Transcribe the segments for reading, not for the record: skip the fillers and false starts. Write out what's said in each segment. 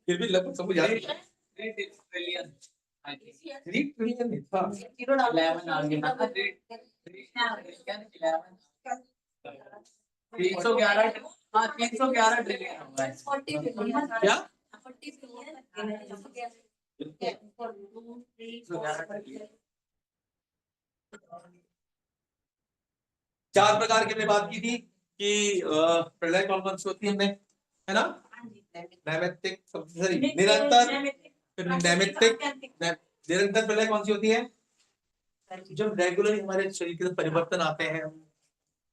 फिर भी लगभग सब याद है। 3 ट्रिलियन था। 311 ट्रिलियन होगा। क्या? 4 प्रकार की हमने बात की थी कि प्रलय कौन कौन सी होती है हमने, है ना? नैमित्तिक, सॉरी निरंतर, फिर नैमित्तिक। निरंतर प्रलय कौन सी होती है? जब रेगुलर हमारे शरीर के अंदर परिवर्तन आते हैं,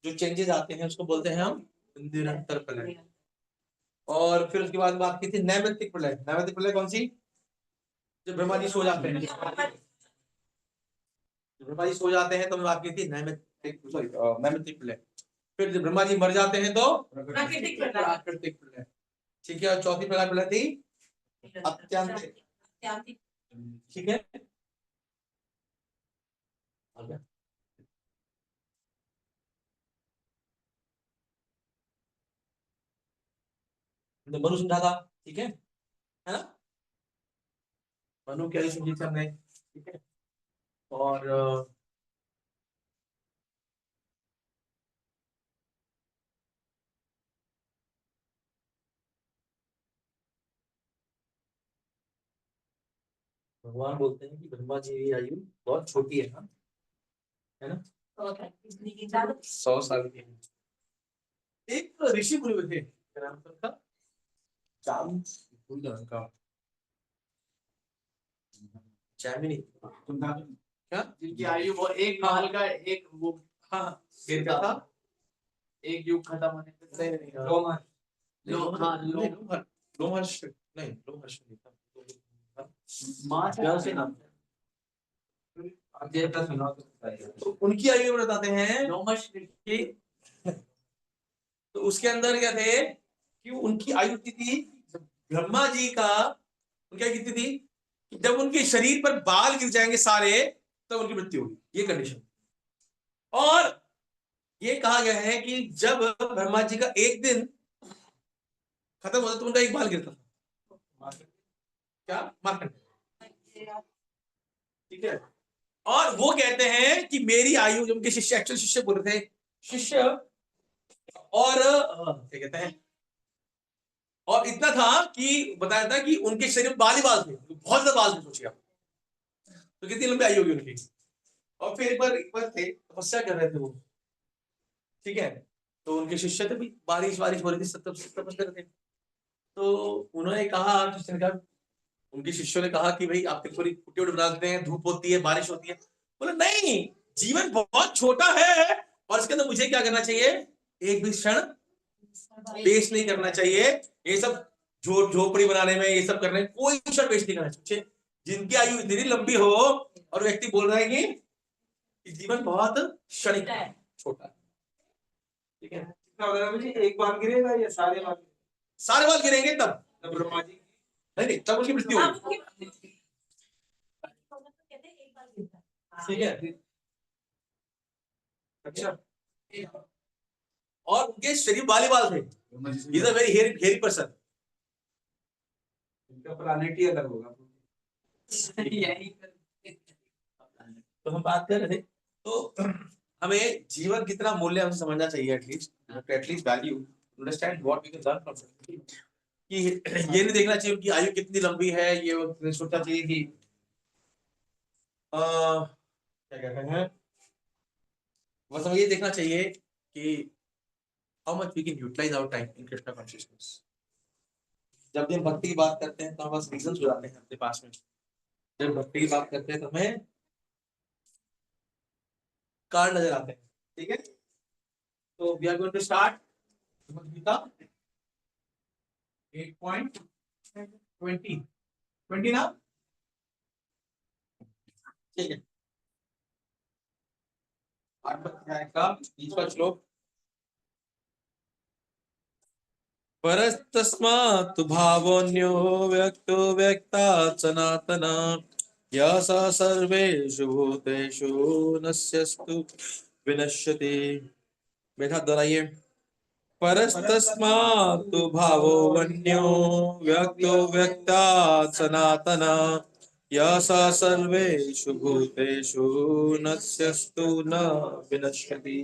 जो चेंजेस आते हैं, उसको बोलते हैं हम निरंतर प्रलय। और फिर उसके बाद बात की थी नैमित्तिक प्रलय। नैमित्तिक प्रलय कौन सी? जब ब्रह्मा जी सो जाते हैं, ब्रह्मा जी सो जाते हैं तो हमने बात की थी नैमित्तिक, सॉरी नैमित्तिक प्रलय। फिर जब ब्रह्मा जी मर जाते हैं तो प्राकृतिक प्रलय। ठीक है। और चौथी प्रकार प्रलय थी अत्यांतिक। ठीक है। मनु समझा था, ठीक है ना? मनु क्या समझी थी हमने, ठीक है। और भगवान बोलते हैं कि ब्रह्मा जी की आयु बहुत छोटी है ना, है ना? 100 साल की। एक ऋषि मुनि थे, क्या नाम था उनका? का जैमिनी, क्या? जिनकी आयु वो एक माल का एक वो, हाँ क्या था? एक युग खत्म होने पे। नहीं लोमहर्ष नहीं, लोमहर्ष नहीं था। माँ से नाम तो उनकी आयु बताते हैं लोमश कि तो उसके अंदर क्या थे कि उनकी आयु कितनी थी? ब्रह्मा जी का उनकी आयु कितनी थी कि जब उनके शरीर पर बाल गिर जाएंगे सारे तो उनकी मृत्यु होगी, ये कंडीशन। और ये कहा गया है कि जब ब्रह्मा जी का एक दिन खत्म होता तो उनका एक बाल गिरता था। क्या? मार्कंड, ठीक है। और वो कहते हैं कि मेरी आयु, जो उनके शिष्य, एक्चुअल शिष्य बोल रहे थे, शिष्य, और क्या कहते हैं, और इतना था कि बताया था कि उनके शरीर में बाल ही बाल थे, बहुत ज्यादा बाल थे, सोचिए आप। तो कितनी लंबी आयु होगी उनकी। और फिर एक बार थे, तपस्या कर रहे थे वो, ठीक है। तो उनके शिष्य थे भी, बारिश बारिश हो रही थी, सब तपस्या कर रहे थे। तो उन्होंने कहा, उनके शिष्यों ने कहा कि भाई आप पूरी कुटी उट बना देते हैं, धूप होती है, बारिश होती है। बोले नहीं, जीवन बहुत छोटा है और इसके अंदर मुझे क्या करना चाहिए, एक भी क्षण वेस्ट नहीं करना चाहिए। ये सब झोपड़ी बनाने में, ये सब करने में कोई क्षण वेस्ट नहीं करना चाहिए। जिनकी आयु इतनी लंबी हो और व्यक्ति बोल रहा है कि जीवन बहुत क्षणिक है, छोटा है, ठीक है। एक बार गिरेगा या सारे बार? सारे बाल गिरेंगे तब ब्रह्मा जी, नहीं तब उनकी मृत्यु होगी, ठीक है। अच्छा, और उनके शरीर बाली बाल थे, is a very hairy person. इनका प्लानेट ही अलग होगा। तो हम बात कर रहे थे, तो हमें जीवन कितना मूल्य हमसे समझना चाहिए, at least value, understand what we can learn from, कि ये नहीं देखना चाहिए उनकी आयु कितनी लंबी है, ये सोचना चाहिए कि क्या कहते हैं, बस हमें ये देखना चाहिए कि how much we can utilise our time in Krishna consciousness. जब भी हम भक्ति की बात करते हैं तो हमारे पास रीजंस हो जाते हैं अपने पास में। जब भक्ति की बात करते हैं तो हमें कारण नजर आते हैं, ठीक है। तो we are going to start Gita 8.20 ना, ठीक है। 8 अध्याय का 20वां श्लोक। परस्तस्मात् भावोऽन्यो व्यक्तो व्यक्तात् सनातना यः स सर्वेषु भूतेषु नश्यस्तु विनश्यति। बैठा दोहराइए। परस्तस्मात् भावो वन्यो व्यक्तो व्यक्तात् सनातन यः स सर्वेषु भूतेषु नश्यस्तु न विनश्यति।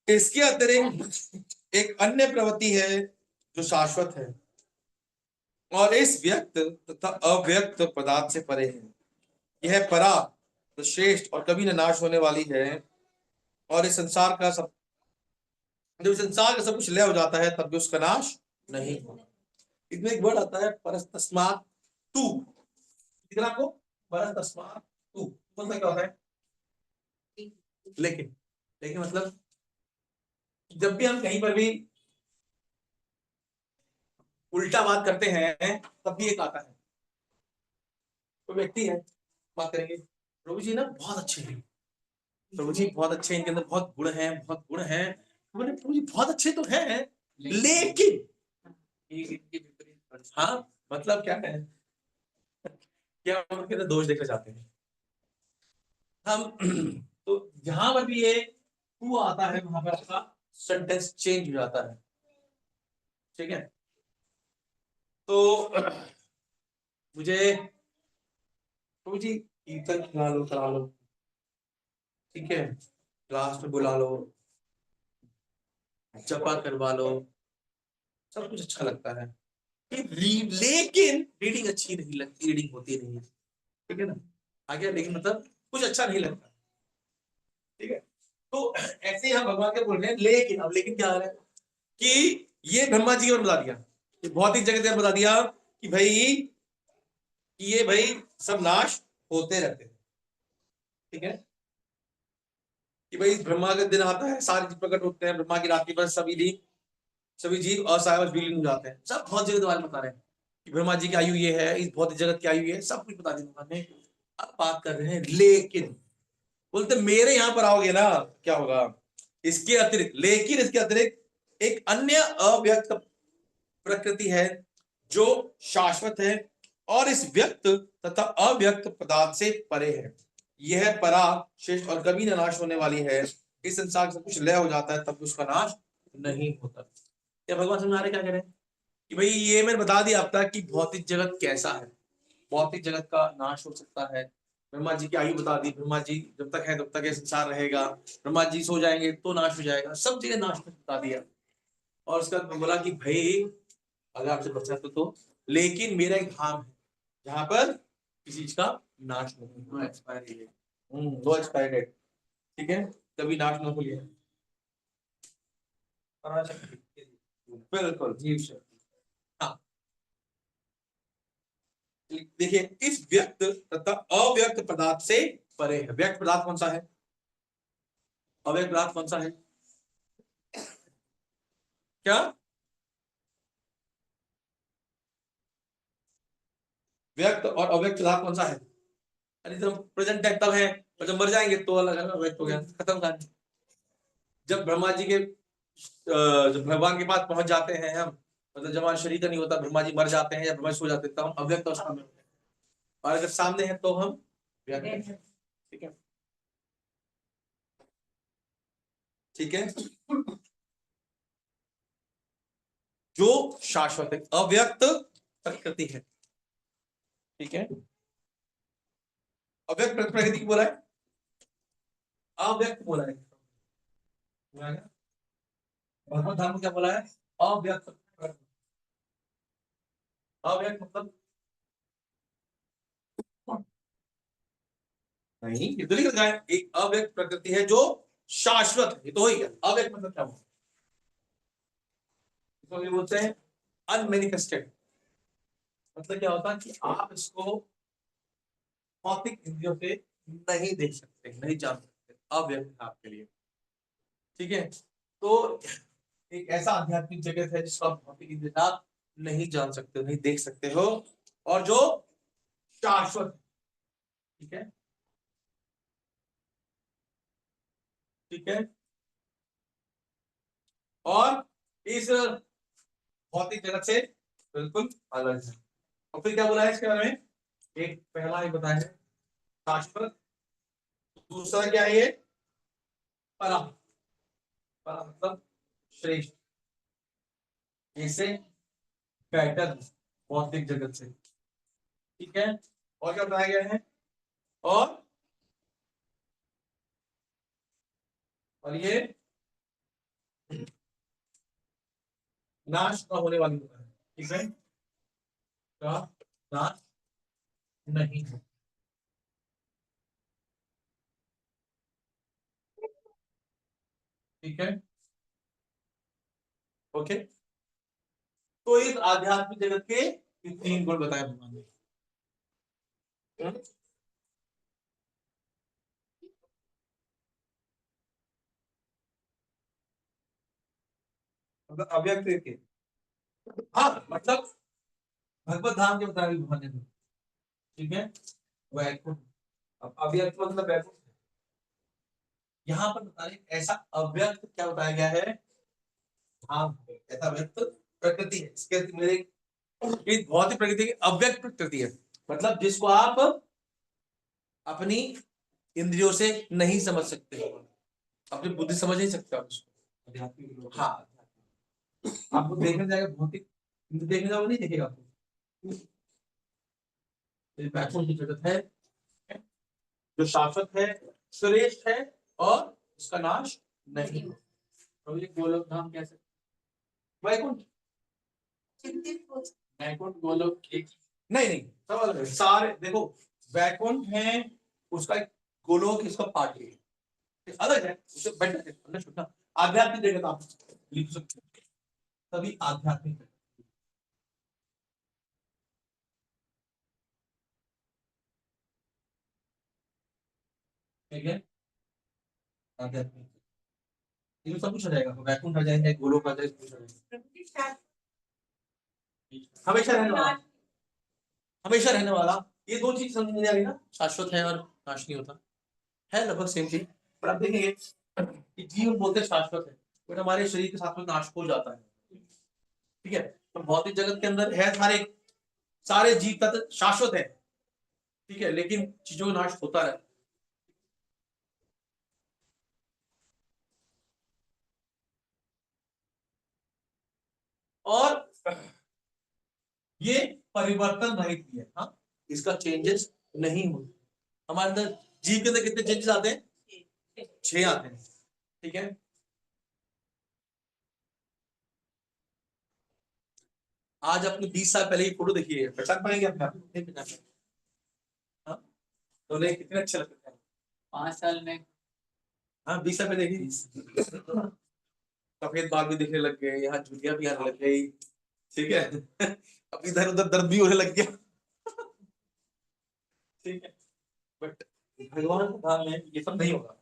इसके अतिरिक्त एक अन्य प्रवृत्ति है जो शाश्वत है और इस व्यक्त तथा अव्यक्त पदार्थ से परे है। यह परा तो श्रेष्ठ और कभी न नाश होने वाली है और इस संसार का सब जब संसार का सब कुछ लय हो जाता है तब भी उसका नाश नहीं होगा। इसमें एक वर्ड आता है परस्तस्मात् तू, कितना आपको परस्तस्मात् तू मतलब क्या होता है? लेकिन लेकिन मतलब जब भी हम कहीं पर भी उल्टा बात करते हैं तब भी एक आता है। कोई व्यक्ति है, बात करेंगे प्रभु जी ना बहुत अच्छे हैं, प्रभु जी बहुत अच्छे हैं, इनके अंदर बहुत गुण हैं, बहुत गुण हैं। बोले प्रभु जी बहुत अच्छे तो हैं लेकिन हाँ मतलब क्या है, क्या उनके अंदर दोष देखे जाते हैं हम। तो जहां पर भी ये तू आता है वहां पर आपका सेंटेंस चेंज हो जाता है। ठीक है, तो मुझे प्रभु जी कीर्तन खिला लो करा लो, ठीक है, क्लास में बुला लो, जपा करवा लो, सब कुछ अच्छा लगता है लेकिन रीडिंग अच्छी नहीं लगती, रीडिंग होती नहीं है। ठीक है ना, आगे लेकिन मतलब कुछ अच्छा नहीं लगता। ठीक है, तो ऐसे ही हम भगवान के बोल रहे हैं लेकिन अब लेकिन क्या आ रहा है कि ये ब्रह्मा जी ने बता दिया, ये भौतिक जगत ने बता दिया कि ये भाई सब नाश होते रहते हैं। ठीक है, कि भाई ब्रह्मा का दिन आता है, सारे जीव प्रकट होते हैं, ब्रह्मा की रात्रि पर सभी जीव असहाय विलीन हो जाते हैं। सब बहुत जगह बारे में बता रहे हैं कि ब्रह्मा जी की आयु ये है, इस भौतिक जगत की आयु ये है, सब कुछ बता दिया भगवान ने। अब बात कर रहे हैं लेकिन, बोलते मेरे यहां पर आओगे ना क्या होगा, इसके अतिरिक्त, लेकिन इसके अतिरिक्त एक अन्य अव्यक्त प्रकृति है जो शाश्वत है और इस व्यक्त तथा अव्यक्त पदार्थ से परे है। यह परा श्रेष्ठ और कभी न नाश होने वाली है। इस संसार से कुछ लय हो जाता है तब उसका नाश नहीं होता। क्या भगवान समझा रहे क्या कह रहे हैं कि भाई ये मैंने बता दिया आपका कि भौतिक जगत कैसा है, भौतिक जगत का नाश हो सकता है। ब्रह्मा जी की आयु बता दी, ब्रह्मा जी जब तक है तब तक ये संसार रहेगा, ब्रह्मा जी सो जाएंगे तो नाश हो जाएगा, सब जगह नाश बता दिया। और उसके बाद बोला कि भाई अगर आपसे बचना तो लेकिन मेरा एक धाम है जहां पर किसी चीज का नाश नहीं, no expiry date, no expiry date. ठीक है, कभी नाश न होगी। बिल्कुल जीव शक्ति। हाँ, देखिए इस व्यक्त तथा अव्यक्त पदार्थ से परे है। व्यक्त पदार्थ कौन सा है, अव्यक्त पदार्थ कौन सा है? क्या व्यक्त और अव्यक्त पदार्थ कौन सा है? अरे जब प्रेजेंट टाइम तब है और जब मर जाएंगे तो अलग है, व्यक्त हो गया, खत्म कहानी। जब ब्रह्मा जी के जब भगवान के पास पहुंच जाते हैं हम, मतलब जब हमारा शरीर का नहीं होता, ब्रह्मा जी मर जाते हैं या ब्रह्मा जी सो जाते हैं, तो हम अव्यक्त अवस्था में होते हैं। और अगर सामने है तो हम व्यक्त हैं। ठीक है, ठीक है, जो शाश्वत है, अव्यक्त प्रकृति है। ठीक है, अव्यक्त प्रकृति की बोला है, अव्यक्त बोला है, भगवत धाम क्या बोला है? अव्यक्त प्रकृति। अव्यक्त मतलब नहीं, ये तो लिखा है एक अव्यक्त प्रकृति है जो शाश्वत है, ये तो हो ही गया। अव्यक्त मतलब क्या हुआ, इसको ये बोलते हैं अनमेनिफेस्टेड। मतलब क्या होता है कि आप इसको भौतिक इंद्रियों से नहीं देख सकते, नहीं जान सकते, अव्यक्त है आपके लिए। ठीक है, तो एक ऐसा आध्यात्मिक जगत है जिसको आप भौतिक इंद्रिय से आप नहीं जान सकते, नहीं देख सकते हो, और जो शाश्वत है। ठीक है, ठीक है, और इस भौतिक जगत से बिल्कुल अलग है। और फिर क्या बोला है इसके बारे में, एक पहला ही बताया है शाश्वत, दूसरा क्या है ये परा, परा मतलब श्रेष्ठ, ऐसे बेटर भौतिक जगत से। ठीक है, और क्या बताया गया है? और ये नाश का होने वाली होता है। ठीक है, का नाश नहीं है। ठीक है, ओके। तो इस आध्यात्मिक जगत के ये 3 गुण बताए भगवान ने। हम्म? मतलब अव्यक्त के। हाँ, मतलब भगवत धाम के बताए भगवान ने। ठीक है, वैकुंठ। अब अव्यक्त मतलब वैकुंठ। यहाँ पर बता रहे ऐसा अव्यक्त क्या बताया गया है? धाम है। ऐसा व्यक्त प्रकृति है, इसके मेरे ये भौतिक प्रकृति की अव्यक्त प्रकृति है, मतलब जिसको आप अपनी इंद्रियों से नहीं समझ सकते, अपनी बुद्धि समझ नहीं सकते आप उसको। आध्यात्मिक लोक। हाँ, आपको देखने जाएगा भौतिक देखने जाओगे नहीं देखेगा आपको। ये वैकुंठ की जगत है जो शाश्वत है, श्रेष्ठ है और उसका नाश नहीं। तो ये गोलोक धाम कैसे? वैकुंठ वैकुंठ गोलोक एक। नहीं नहीं, सब अलग है सारे। देखो, वैकुंठ है उसका एक, गोलोक इसका पार्ट है, ये अलग है, उससे बेटर है, अंडरस्टूड ना? आध्यात्मिक जगत आप लिख सकते हो, तभी आध्यात्मिक है। ठीक है, आध्यात्मिक ये सब कुछ आ जाएगा, वैकुंठ आ जाएगा, गोलोक आ जाएगा, सब कुछ आ जाएगा। हमेशा रहने वाला, हमेशा रहने वाला, ये 2 चीज समझ में आ रही ना, शाश्वत है और नाश नहीं होता, है लगभग सेम चीज। पर आप देखेंगे कि जीवन बोलते हैं शाश्वत है, बट हमारे शरीर के साथ में नाश हो जाता है। ठीक है, तो भौतिक जगत के अंदर है सारे सारे जीव तत्व शाश्वत है। ठीक है, लेकिन चीजों का नाश होता है। और ये परिवर्तन रहित भी है। हाँ, इसका चेंजेस नहीं होता। हमारे अंदर जीव के अंदर कितने चेंजेस आते हैं? 6 आते हैं। ठीक है, आज अपने 20 साल पहले की फोटो देखिए, पहचान पाएंगे अपने आप? नहीं पहचान पाएंगे। हाँ, तो नहीं, कितने अच्छे लगते हैं। 5 साल में। हाँ, 20 साल पहले देखिए, सफेद बाल भी दिखने लग गए, यहाँ झुर्रियां भी आने लग गई। ठीक है, अब इधर उधर दर्द भी होने लग गया। ठीक है, बट भगवान के धाम में ये सब नहीं होगा।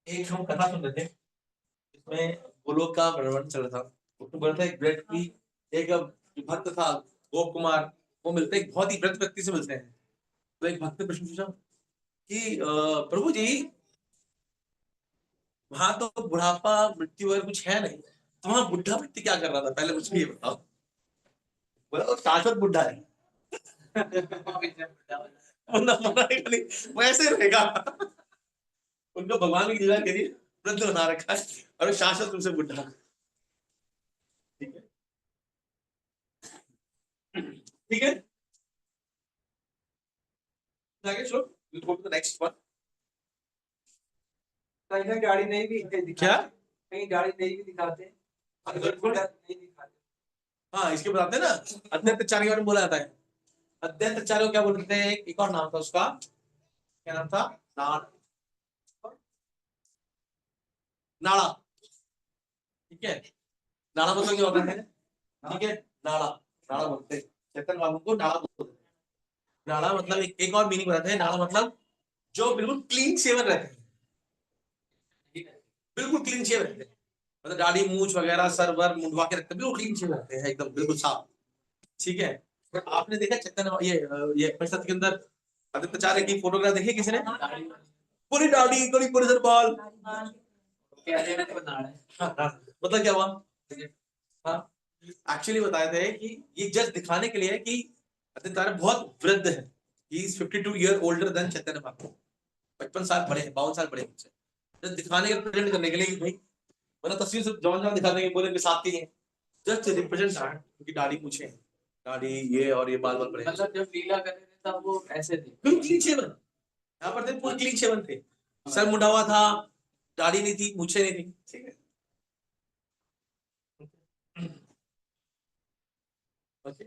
एक हम कथा सुन रहे थे, इसमें गोलोक का वर्णन चल रहा था। उसमें बोल रहा था एक व्यक्ति, एक भक्त था गोप कुमार, वो मिलते एक बहुत ही व्रत व्यक्ति से मिलते हैं। तो एक भक्त ने प्रश्न पूछा कि प्रभु जी, वहां तो बुढ़ापा मृत्यु वगैरह कुछ है नहीं, तो वहां बुढ़ा व्यक्ति क्या कर रहा था, पहले मुझे ये बताओ। बोला वो शाश्वत बुढ़ा है। वरना मरेगा नहीं, वैसे रहेगा। उनको भगवान की लीला के लिए वृद्ध बना रखा है और वो शाश्वत रूप से बुढ़ा। ठीक है, ठीक है, आगे चलो, you go to the next one। कहीं गाड़ी नहीं भी क्या? दिखाते, कहीं गाड़ी नहीं भी दिखाते, नहीं दिखाते। हाँ, इसके बताते हैं ना, अद्वैताचार्य के बारे में बोला जाता है। अद्वैताचार्य को क्या बोलते हैं? एक और नाम था उसका, क्या नाम था? नाड़ा। ठीक है, नाड़ा मतलब क्या होता है? ठीक है, नाड़ा, नाड़ा बोलते हैं, चेतन बाबू को नाड़ा बोलते हैं। नाड़ा मतलब एक और मीनिंग बताते हैं, नाड़ा मतलब जो बिल्कुल क्लीन शेवन रहते हैं। ठीक है, बिल्कुल क्लीन शेव रहते हैं, मतलब दाढ़ी मूछ वगैरह सर वर मुंडवा के रखते हैं, बिल्कुल क्लीन शेव रहते हैं, एकदम बिल्कुल साफ। ठीक है, बट आपने देखा चेतन ये परिषद के अंदर आदित्याचार्य की फोटोग्राफ देखी किसी ने? पूरी दाढ़ी, पूरी सर बाल। हाँ, हाँ, मतलब क्या हुआ? हाँ, एक्चुअली बताए थे कि ये जस्ट दिखाने के लिए है कि आदित्याचार्य बहुत वृद्ध है, he is 52 year older than Chaitanya Mahaprabhu. 55 साल बड़े हैं, 52 साल बड़े हैं मुझसे। जस्ट दिखाने के प्रेजेंट करने के लिए कि भाई, वरना तस्वीर से जॉन जॉन दिखाने के बोले साथ के ही हैं, जस्ट रिप्रेजेंट दैट, क्योंकि दाढ़ी पूछे हैं, दाढ़ी ये और ये बाल बाल बड़े हैं। मतलब जब लीला कर रहे थे तब वो ऐसे थे। बिल्कुल क्लीन शेवन, यहाँ पर थे पूरे क्लीन शेवन थे, सर मुंडा हुआ था, दाढ़ी नहीं थी, मूछें नहीं थी, ठीक है। Okay,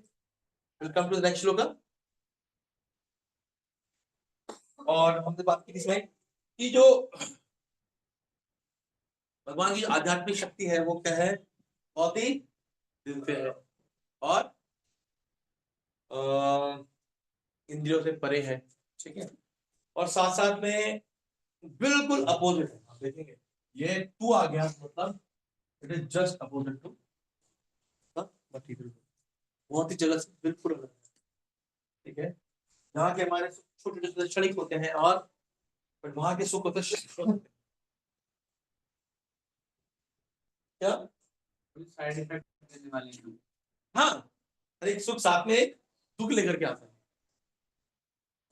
welcome to the next shloka. और हमने बात की थी इसमें कि जो भगवान की आध्यात्मिक शक्ति है वो क्या है, बहुत ही दिव्य है और इंद्रियों से परे है, ठीक है। और साथ साथ में बिल्कुल अपोजिट है, आप देखेंगे ये टू आ गया, मतलब it is just opposite to material, बहुत ही जगह से बिल्कुल अलग है, ठीक है। यहाँ के हमारे छोटे छोटे क्षणिक होते हैं और बट वहां के सुख होते हैं क्या, साइड इफेक्ट देने वाले हैं। हाँ, हर एक सुख साथ में एक दुख लेकर के आता है।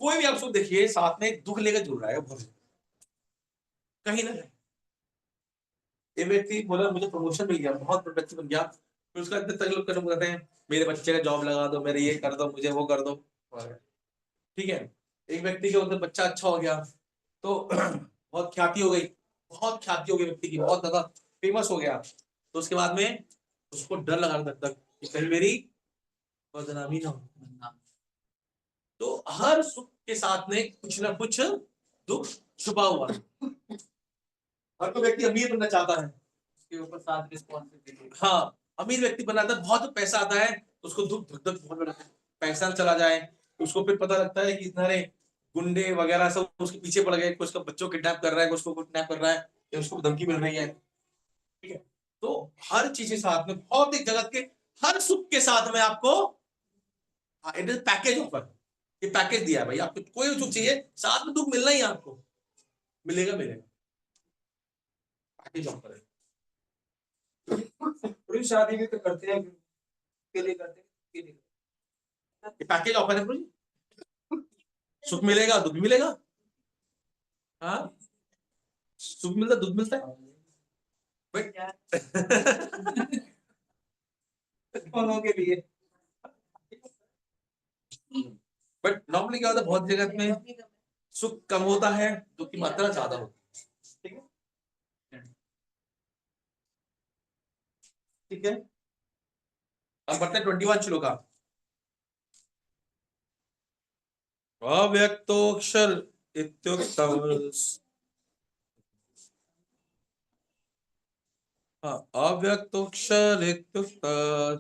कोई भी आप सुख देखिए साथ में एक दुख लेकर जुड़ रहा है बहुत, कहीं ना कहीं। ये व्यक्ति बोला मुझे प्रमोशन मिल गया, बहुत प्रोडक्टिव बन गया, फिर उसका इतने तक लोग करने को कहते हैं मेरे बच्चे का जॉब लगा दो, मेरे ये कर दो, मुझे वो कर दो, ठीक है। एक व्यक्ति के उधर बच्चा अच्छा हो गया तो बहुत ख्याति हो गई, बहुत ख्याति हो गई व्यक्ति की, बहुत ज्यादा फेमस हो गया, तो उसके बाद में उसको डर लगा तब तक कि कहीं मेरी बदनामी ना हो। तो हर सुख के साथ में कुछ ना कुछ दुख छुपा हुआ है। हर कोई व्यक्ति अमीर बनना चाहता है, उसके ऊपर साथ रिस्पॉन्सिबिलिटी। हाँ, अमीर व्यक्ति बनाता है, बहुत पैसा आता है तो उसको दुख धक धक बहुत लगता है, पैसा चला जाए तो उसको फिर पता लगता है कि इतने गुंडे वगैरह सब उसके पीछे पड़ गए, कोई उसका बच्चों को किडनैप कर रहा है, कोई उसको किडनैप कर रहा है या उसको धमकी मिल रही है, ठीक है। तो हर चीज के साथ में भौतिक जगत के हर सुख के साथ में आपको इट इज पैकेज ऑफर, ये पैकेज दिया है भाई, आपको कोई भी सुख चाहिए साथ में दुख मिलना ही है आपको, मिलेगा मिलेगा, पैकेज ऑफर है। पूरी शादी भी तो करते हैं, के लिए करते हैं, के लिए। ये पैकेज ऑफर है पूरी, सुख मिलेगा दुख भी मिलेगा, हाँ, सुख मिलता दुख मिलता है दोनों के लिए। बट नॉर्मली क्या होता है, बहुत जगत में सुख कम होता है, दुख की मात्रा ज्यादा होती है, ठीक है, ठीक है। अब बढ़ते हैं 21 श्लोका। अव्यक्तोक्षर इत्युक्तः, हाँ, अव्यक्तोक्षर इत्युक्तः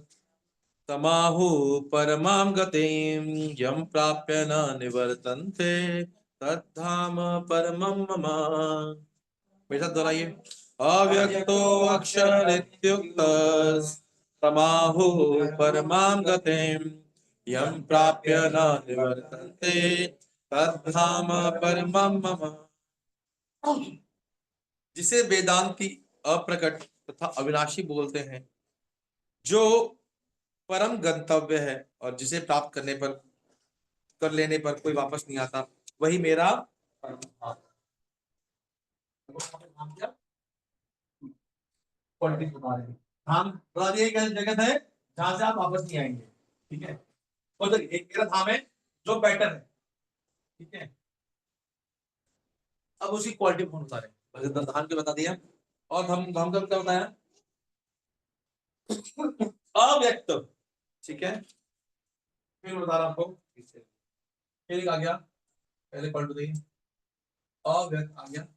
तमाहु परमां गतिं यं प्राप्य न निवर्तन्ते तद्धाम परमं मम। मेरे साथ दोहराइए, अव्यक्तो अक्षर इत्युक्तः तमाहु परमां गतिं यं प्राप्य न निवर्तन्ते तद्धाम परमं मम। जिसे वेदांती अप्रकट तथा अविनाशी बोलते हैं, जो परम गंतव्य है और जिसे प्राप्त करने पर कर लेने पर कोई वापस नहीं आता, वही मेरा परम धाम। धाम बता दिए, एक जगत है जहां से आप वापस नहीं आएंगे, ठीक है। और देखिए एक मेरा धाम है जो बेटर है, ठीक है। अब उसकी क्वालिटी कौन बता रहे हैं, धाम के बता दिया, और धाम धाम का क्या बताया, अव्यक्त, ठीक है। फिर बता रहा आपको, फिर आ गया, पहले पढ़ बताइए, अव्यक्त आ गया,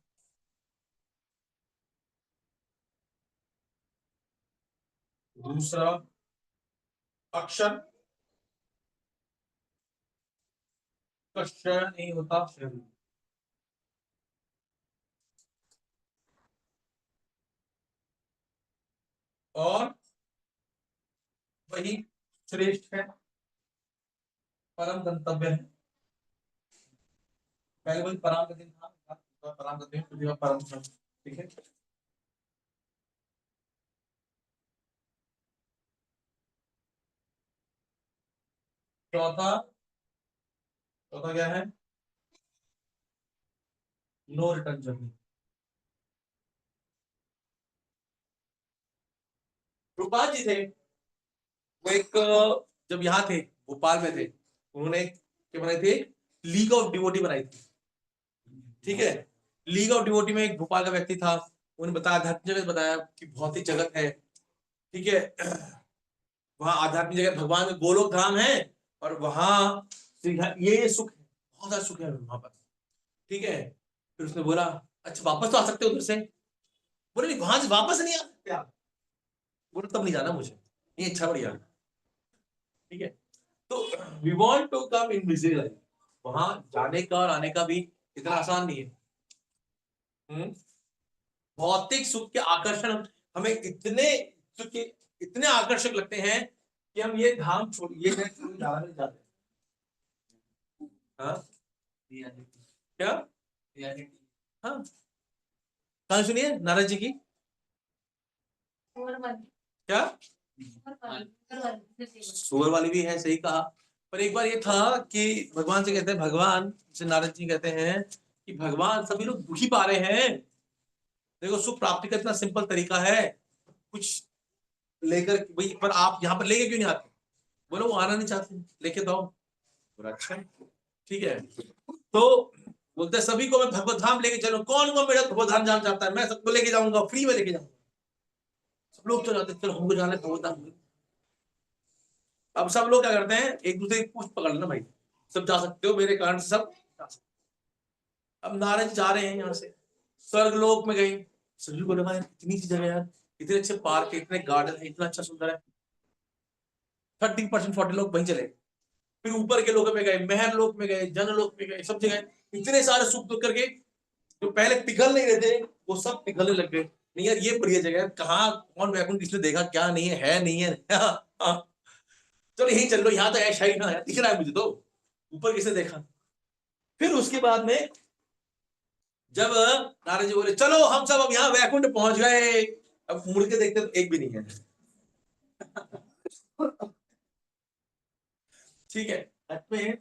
दूसरा अक्षर, क्षर नहीं होता शरीर, और वही श्रेष्ठ है, परम गंतव्य है, पहले वही पराम गति था, पराम गति परम धाम, ठीक है। चौथा चौथा क्या है? No return journey. Rupal ji थे, वो एक जब यहाँ थे, भोपाल में थे, उन्होंने क्या बनाई थी? लीग ऑफ डिवोटी बनाई थी। ठीक है, लीग ऑफ डिवोटी में एक भोपाल का व्यक्ति था, उन्होंने बताया, आध्यात्मिक जगत बताया कि भौतिक जगत है, ठीक है, वहां आध्यात्मिक जगत भगवान का गोलोक धाम है, और वहां ये सुख है, बहुत सारा सुख है वहां पर। ठीक है, फिर उसने बोला अच्छा वापस तो आ सकते हो उधर से। बोले नहीं, वहां से वापस नहीं आ सकते आप। बोले तब नहीं जाना मुझे, ये अच्छा बढ़िया। ठीक है, तो we want to come in busy life, वहां जाने का और आने का भी इतना आसान नहीं है। भौतिक सुख के आकर्षण हमें इतने सुख के इतने आकर्षक लगते हैं कि हम ये धाम छोड़, ये जगह छोड़ के जाना नहीं चाहते। हाँ क्या? हाँ, कहानी सुनिए नारद जी की। क्या? सुअर वाली भी है, सही कहा। पर एक बार ये था कि भगवान से कहते हैं, भगवान से नारद जी कहते हैं कि भगवान सभी लोग दुखी पा रहे हैं, देखो सुख प्राप्ति का इतना सिंपल तरीका है, कुछ लेकर भाई, पर आप यहाँ पर लेके क्यों नहीं आते? बोलो वो आना नहीं चाहते, लेके तो आओ। बोला अच्छा ठीक है। तो बोलते हैं, सभी को मैं भगवत धाम लेके चलो, कौन कौन मेरा भगवत धाम जाना चाहता है, मैं सबको लेके जाऊंगा, फ्री में लेके जाऊंगा। सब लोग तो जाते, चलो हमको जाना है भगवत धाम। अब सब लोग क्या करते हैं, एक दूसरे की पूछ पकड़ लेना, भाई सब जा सकते हो मेरे कारण से, सब जा सकते हो। अब नारद जा रहे हैं यहाँ से, स्वर्ग लोक में गए, सभी को लगा इतनी सी जगह यार, इतने अच्छे पार्क है, इतने गार्डन है, इतना अच्छा सुंदर है। 30% 40 लोग वहीं चले। फिर ऊपर के लोक में गए, महर लोक में गए, जनलोक में गए, सब जगह इतने सारे सुख दुख करके जो पहले पिघल नहीं रहे थे वो सब पिघलने लग गए। नहीं यार ये बढ़िया जगह है, कहाँ कौन वैकुंठ किसने देखा, क्या नहीं है नहीं है चलो यही चल लो, यहाँ तो ऐसा ही ना है, दिख रहा है मुझे तो, ऊपर किसने देखा। फिर उसके बाद में जब नारद जी बोले चलो हम सब अब यहाँ वैकुंठ पहुंच गए, अब मुड़ के देखते तो एक भी नहीं है। ठीक है, में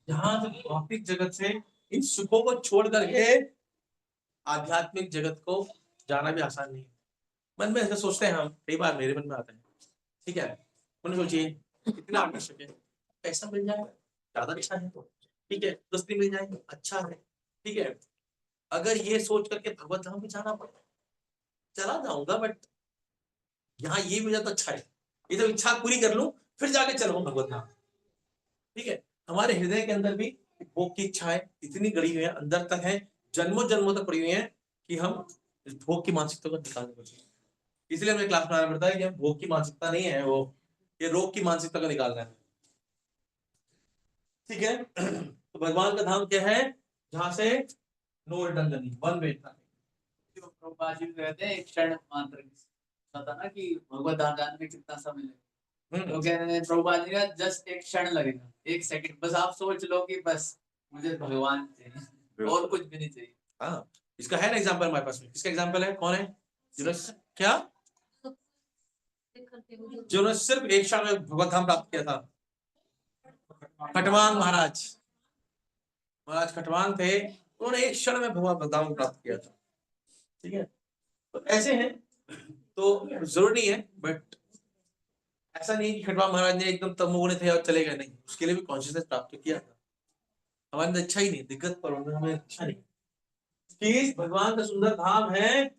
जहां से भौतिक जगत से इन सुखों को छोड़ करके आध्यात्मिक जगत को जाना भी आसान नहीं है। मन में ऐसा सोचते हैं हम, कई बार मेरे मन में आता है। ठीक है, मैंने सोचिए कितना आकर्षक है, पैसा मिल जाए ज्यादा अच्छा है, ठीक है, दोस्ती मिल जाए अच्छा है, ठीक है, अगर ये सोच करके भगवत धाम में जाना पड़े, चला जाऊंगा, बट यहाँ ये मिला तो अच्छा है, ये तो इच्छा पूरी कर लूं फिर जाके चलूंगा भगवत धाम। ठीक है, हमारे हृदय के अंदर भी भोग की इच्छाएं इतनी गड़ी हुई है, अंदर तक है, जन्मों जन्मों तक पड़ी हुई है कि हम इस भोग की मानसिकता को निकालने को चाहिए। इसलिए हमें क्लास में आना पड़ता है कि हम भोग की मानसिकता नहीं है वो, ये रोग की मानसिकता को निकालना है। ठीक है, तो भगवान का धाम क्या है? जहां से no return journey, one way. Prabhupada ji कहते हैं एक क्षण मात्र पता ना कि भगवत धाम जाने में कितना समय लगेगा, तो कह रहे हैं प्रभुपाद जी का जस्ट एक क्षण लगेगा, एक सेकंड, बस आप सोच लो कि बस मुझे भगवान चाहिए और कुछ भी नहीं चाहिए। हाँ, इसका है ना एग्जांपल हमारे पास में, किसका एग्जांपल है, कौन है? जिन्होंने क्या, जिन्होंने सिर्फ एक क्षण में भगवत धाम प्राप्त किया था, खटवांग महाराज। महाराज खटवांग थे, उन्होंने एक क्षण में भगवत धाम प्राप्त किया था। ठीक है, तो ऐसे हैं, तो जरूरी नहीं है, बट ऐसा नहीं है कि खटवांग महाराज ने एकदम तमोगुणी थे और चले गए, नहीं, उसके लिए भी कॉन्शियसनेस प्राप्त किया था। हमारे अंदर अच्छा ही नहीं, दिक्कत पर हमें अच्छा नहीं कि भगवान का सुंदर धाम है,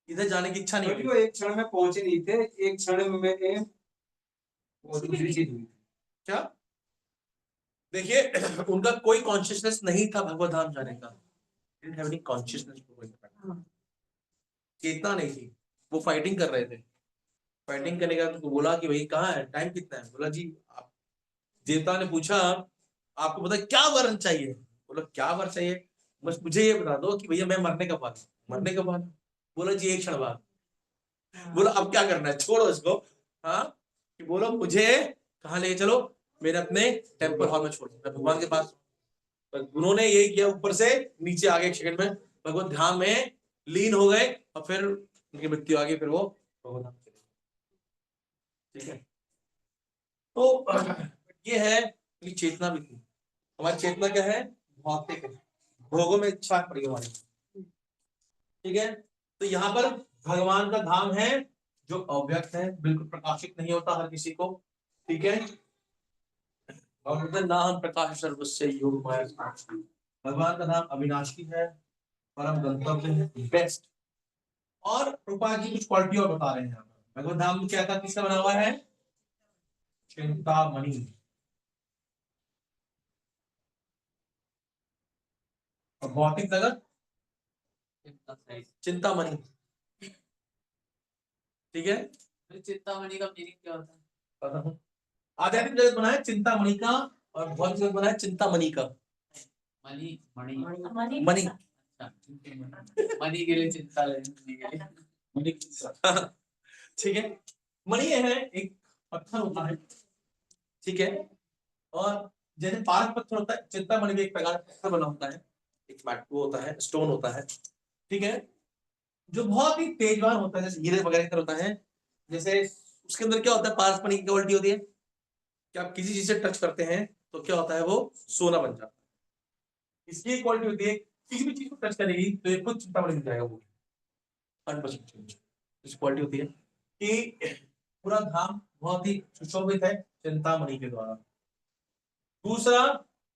इधर जाने की इच्छा नहीं वो एक क्षण में पहुंचे नहीं थे, एक क्षण में वो दूसरी चीज हुई। क्या? देखिए उनका कोई कॉन्शियसनेस नहीं था भगवत धाम जाने का, didn't have any consciousness to go back. चेतना नहीं थी, वो फाइटिंग कर रहे थे। फाइटिंग करने का तो बोला कि भाई कहाँ है, टाइम कितना है? बोला जी आप, देवता ने पूछा आपको पता है क्या वरण चाहिए? बोला क्या वर चाहिए, बस मुझे ये बता दो कि भैया मैं मरने का बाद, मरने का बाद? बोला जी एक क्षण बाद। बोला अब क्या करना है, छोड़ो इसको। हाँ, कि बोलो मुझे कहाँ ले चलो, मेरे अपने टेम्पल हॉल में छोड़ो, मैं भगवान के पास। उन्होंने यही किया, ऊपर से नीचे आ गए एक सेकंड में, भगवत धाम में लीन हो गए, और फिर उनकी मृत्यु आ गई, फिर वो भगवत धाम चले गए। ठीक है, तो ये है कि चेतना भी थी, हमारी चेतना क्या है? भौतिक है, भोगों में इच्छा पड़ी हमारी। ठीक है, तो यहाँ पर भगवान का धाम है जो अव्यक्त है, बिल्कुल प्रकाशित नहीं होता हर किसी को। ठीक है, और ना हम प्रकाश सर्वस्य योग माया साक्षी। भगवान का धाम अविनाशी है, परम गंतव्य है, बेस्ट। और प्रभुपाद जी कुछ क्वालिटी और बता रहे हैं यहाँ पर। भगवत धाम क्या था, किसका बना हुआ है? चिंतामणि। और भौतिक जगत चिंतामणि। ठीक है, चिंतामणि का मीनिंग क्या होता है? पता हूँ। आध्यात्मिक जगत बना है चिंतामणि का, और भौतिक जगत बना है चिंतामणि का। मणि मणि मणि मणि के लिए चिंता लेने के लिए मणि। ठीक है, मणि है एक पत्थर होता है। ठीक है, और जैसे पारस पत्थर होता है, चिंतामणि भी एक प्रकार का पत्थर बना होता है, एक वो होता है, स्टोन होता है। ठीक है, जो बहुत ही तेजवान होता है, जैसे हीरे वगैरह की तरह होता है। जैसे उसके अंदर क्या होता है, पारस मणि की क्वालिटी होती है कि आप किसी चीज से टच करते हैं तो क्या होता है, वो सोना बन जाता है। इसकी क्वालिटी होती है, किसी भी चीज को टच करेगी तो ये खुद चिंतामणि बन जाएगा वो। 100% इसकी क्वालिटी होती है कि पूरा धाम बहुत ही सुशोभित है चिंतामणि के द्वारा। दूसरा,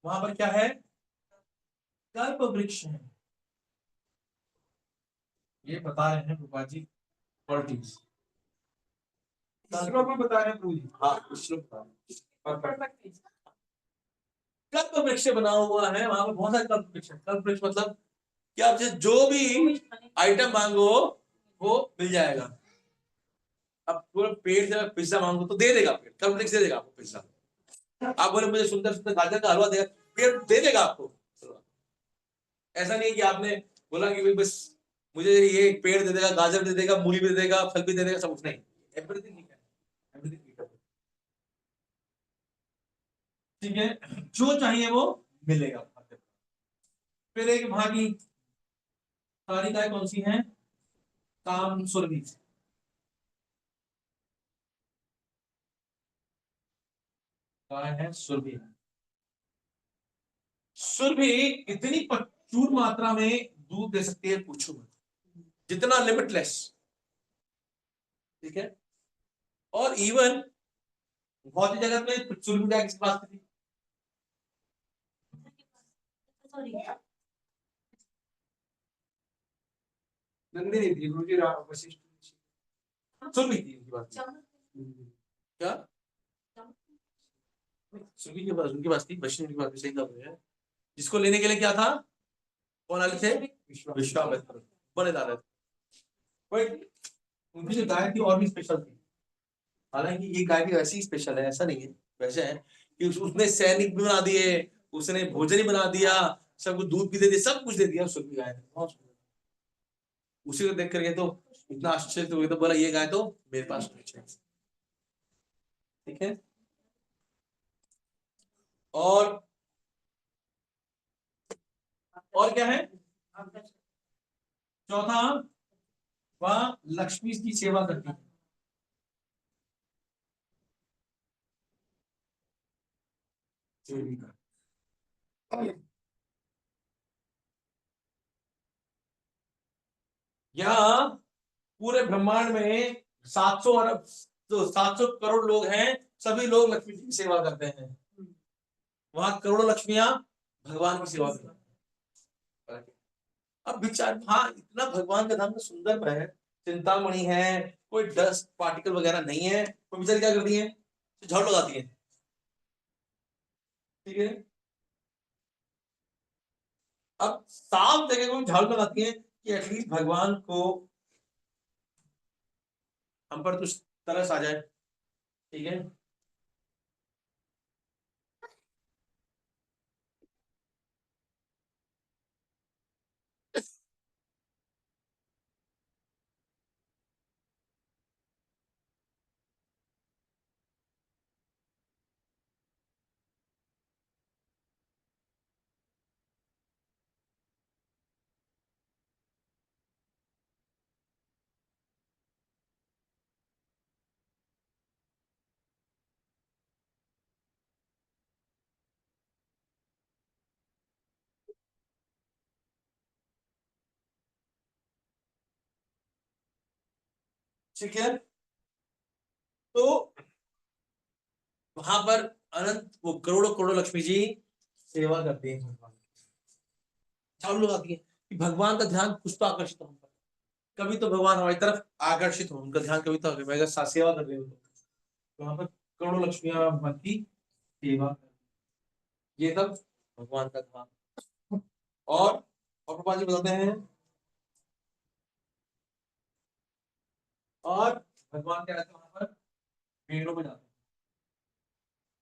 वहां पर क्या है? कल्प वृक्ष है। ये बता रहे हैं रूपा जी क्वालिटीज। श्लोक में बता रहे हैं प्रभु जी। हाँ, श्लोक बता रहे हैं। कल्प वृक्ष बना हुआ है, वहां पर बहुत सारे कल्प वृक्ष है। कल्प वृक्ष मतलब कि आप जो भी आइटम मांगो वो मिल जाएगा। अब पूरा पेड़ से पिज्जा मांगो तो दे देगा पेड़, कल्प वृक्ष दे देगा आपको पिज्जा। आप बोले मुझे सुंदर सुंदर गाजर का हलवा देगा, पेड़ दे देगा आपको। ऐसा नहीं कि आपने बोला कि भाई बस मुझे ये पेड़ दे देगा, गाजर दे देगा, मूली भी दे देगा, फल भी दे देगा, सब कुछ नहीं। एवरीथिंग है, एवरीथिंग। ठीक है, जो चाहिए वो मिलेगा। फिर एक वहां की तालिकाएं कौन सी हैं? काम सुरभि। काय है? सुरभि। सुरभि इतनी प्रचुर मात्रा में दूध दे सकती है, पूछो मत, जितना लिमिटलेस। ठीक है, और इवन भौतिक जगत में सुरभि क्या किसके पास थी? नंदिनी थी, गुरु जी वशिष्ठ सुरभि थी उनकी बात। क्या सुरभि के पास, उनके पास थी, वशिष्ठ की बात सही कर रहे हैं। जिसको लेने के लिए क्या था, कौन आए थे? विश्वामित्र बड़े दादा थे। बट उनकी जो गाय थी और भी स्पेशल थी। हालांकि ये गाय भी वैसे ही स्पेशल है, ऐसा नहीं है, वैसे है कि उसने सैनिक भी बना दिए, उसने भोजन ही बना दिया, सब कुछ दूध भी दे दिया, सब कुछ दे दिया। सुरभि गाय ने बहुत सुंदर। उसी को देख करके तो इतना आश्चर्य हो गया, तो बोला ये गाय तो मेरे पास होनी चाहिए। ठीक है, और क्या है? चौथा, वह लक्ष्मी की सेवा करती है। यहाँ पूरे ब्रह्मांड में 700 अरब, तो 700 करोड़ लोग हैं, सभी लोग लक्ष्मी जी की सेवा करते हैं। वहां करोड़ों लक्ष्मियां भगवान की सेवा करती हैं। अब विचार, हाँ इतना भगवान का धाम तो सुंदर है, चिंतामणि है, कोई डस्ट पार्टिकल वगैरह नहीं है, तो बेचारी क्या करती है? झाड़ू लगाती है। ठीक है, अब साफ जगह को झाड़ू लगाती है कि एटलीस्ट भगवान को हम पर कुछ तरस आ जाए। ठीक है, ठीक है। तो वहां पर अनंत वो करोड़ों करोड़ों लक्ष्मी जी सेवा करती हैं भगवान। सब लोग आती है कि भगवान का ध्यान कुछ तो आकर्षित हो हम पर, कभी तो भगवान हमारी तरफ आकर्षित हो, उनका ध्यान कभी तो मैं अगर सेवा कर रही हूँ तो वहां पर करोड़ों लक्ष्मियां भगवान की सेवा कर, ये सब भगवान का ध्यान। और प्रभा जी बताते हैं, और भगवान क्या रहते हैं वहां पर, वेणु में जाते हैं,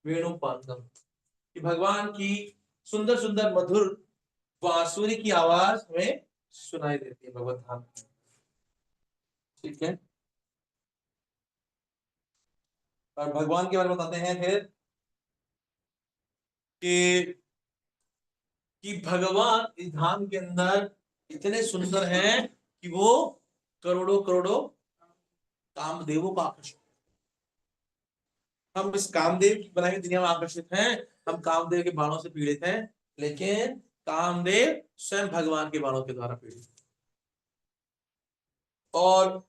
वेणु पानगम, कि भगवान की सुंदर सुंदर मधुर बांसुरी की आवाज हमें सुनाई देती है भगवत धाम में। ठीक है। और भगवान के बारे में बताते हैं फिर कि भगवान इस धाम के अंदर इतने सुंदर हैं कि वो करोड़ों करोड़ों कामदेवों को आकर्षित, हम इस कामदेव की बनाई हुई दुनिया में आकर्षित हैं, हम कामदेव के बाणों से पीड़ित हैं, लेकिन कामदेव स्वयं भगवान के बाणों के द्वारा पीड़ित। और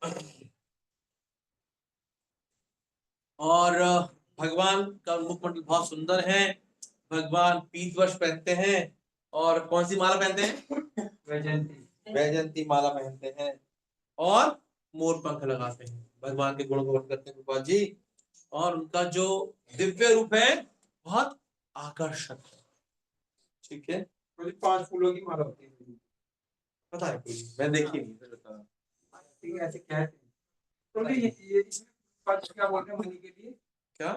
और भगवान का मुखमंडल बहुत सुंदर है, भगवान पीतवस्त्र पहनते हैं, और कौन सी माला पहनते हैं, वैजयंती, वैजयंती माला पहनते हैं, और मोर पंख लगाते हैं, भगवान के गुण गान करते हैं गोपाल जी। और उनका जो दिव्य रूप है बहुत आकर्षक है। ठीक है। 5 फूलों की माला होती है, पता है कोई, मैं देखी नहीं, फिर बता। ठीक है, ऐसे कहते हैं। तो ये पक्ष क्या बोलते हैं मनी के लिए, क्या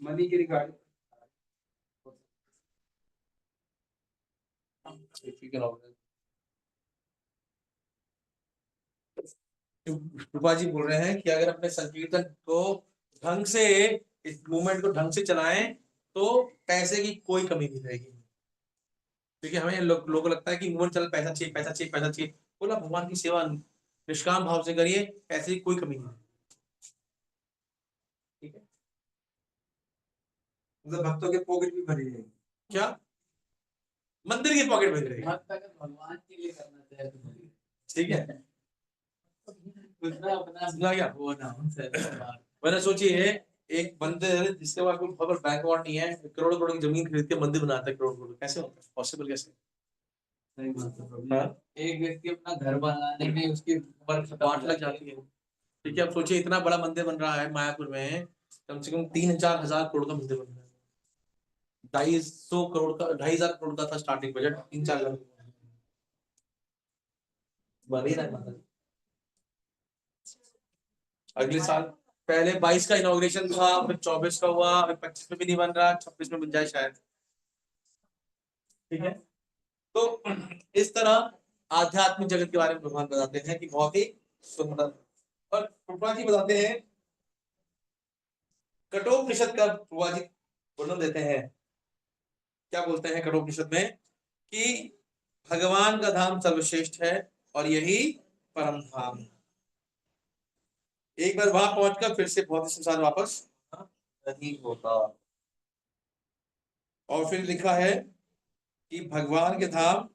मनी के रिगार्डिंग। ठीक है। रूपा जी बोल रहे हैं कि अगर अपने संकीर्तन को ढंग से, इस मूवमेंट को ढंग से चलाएं तो पैसे की कोई कमी नहीं रहेगी, क्योंकि हमें लोगों को लगता है कि मूवमेंट चल, पैसा चाहिए पैसा चाहिए पैसा चाहिए। बोला भगवान की सेवा निष्काम भाव से करिए, पैसे की कोई कमी नहीं। ठीक है। मतलब भक्तों के पॉकेट भी भरी है। क्या मंदिर की पॉकेट भरी रहेगी, भक्त अगर भगवान के लिए करना चाहे तो करिए। ठीक है। दूसरा अपना सुना क्या वो ना हो बात। मैंने सोचिए एक मंदिर जिसके पास कोई बहुत बैंक अकाउंट नहीं है, करोड़ करोड़ की जमीन खरीद के मंदिर बनाता है, करोड़ करोड़, कैसे होता है पॉसिबल, कैसे? सही बात है प्रभु। हाँ? एक व्यक्ति अपना घर बनाने में उसकी उम्र खत्म 8 लग जाती है। ठीक है, अब सोचिए इतना बड़ा मंदिर बन रहा है मायापुर में, कम से कम 3-4 हजार करोड़ का मंदिर बन रहा है। 250 करोड़ का, 2,500 करोड़ का था स्टार्टिंग बजट, 3-4 हजार बन ही रहा है। अगले साल पहले 22 का इनॉग्रेशन था, फिर 24 का हुआ, फिर 25 में भी नहीं बन रहा, 26 में बन जाए शायद। ठीक है। तो इस तरह आध्यात्मिक जगत के बारे में भगवान बताते हैं कि बहुत ही सुंदर। और प्रभुपाद जी बताते हैं, कठोपनिषद का प्रभुपाद जी वर्णन देते हैं, क्या बोलते हैं कठोपनिषद में, कि भगवान का धाम सर्वश्रेष्ठ है और यही परम धाम है। एक बार वहां पहुंचकर फिर से भौतिक संसार वापस नहीं होता। और फिर लिखा है कि भगवान के धाम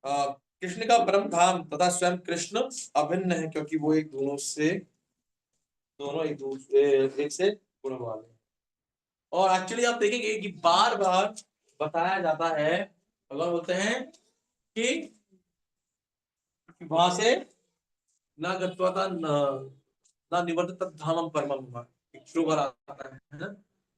कृष्ण का परम धाम तथा स्वयं कृष्ण अभिन्न है, क्योंकि वो एक दोनों से, दोनों एक दूसरे एक से गुण वाले। और एक्चुअली आप देखेंगे कि बार बार बताया जाता है, भगवान बोलते हैं कि वहां से ना गत्वा ना निवर्तते तद धामम परमम मम, एक श्लोक आता है ना,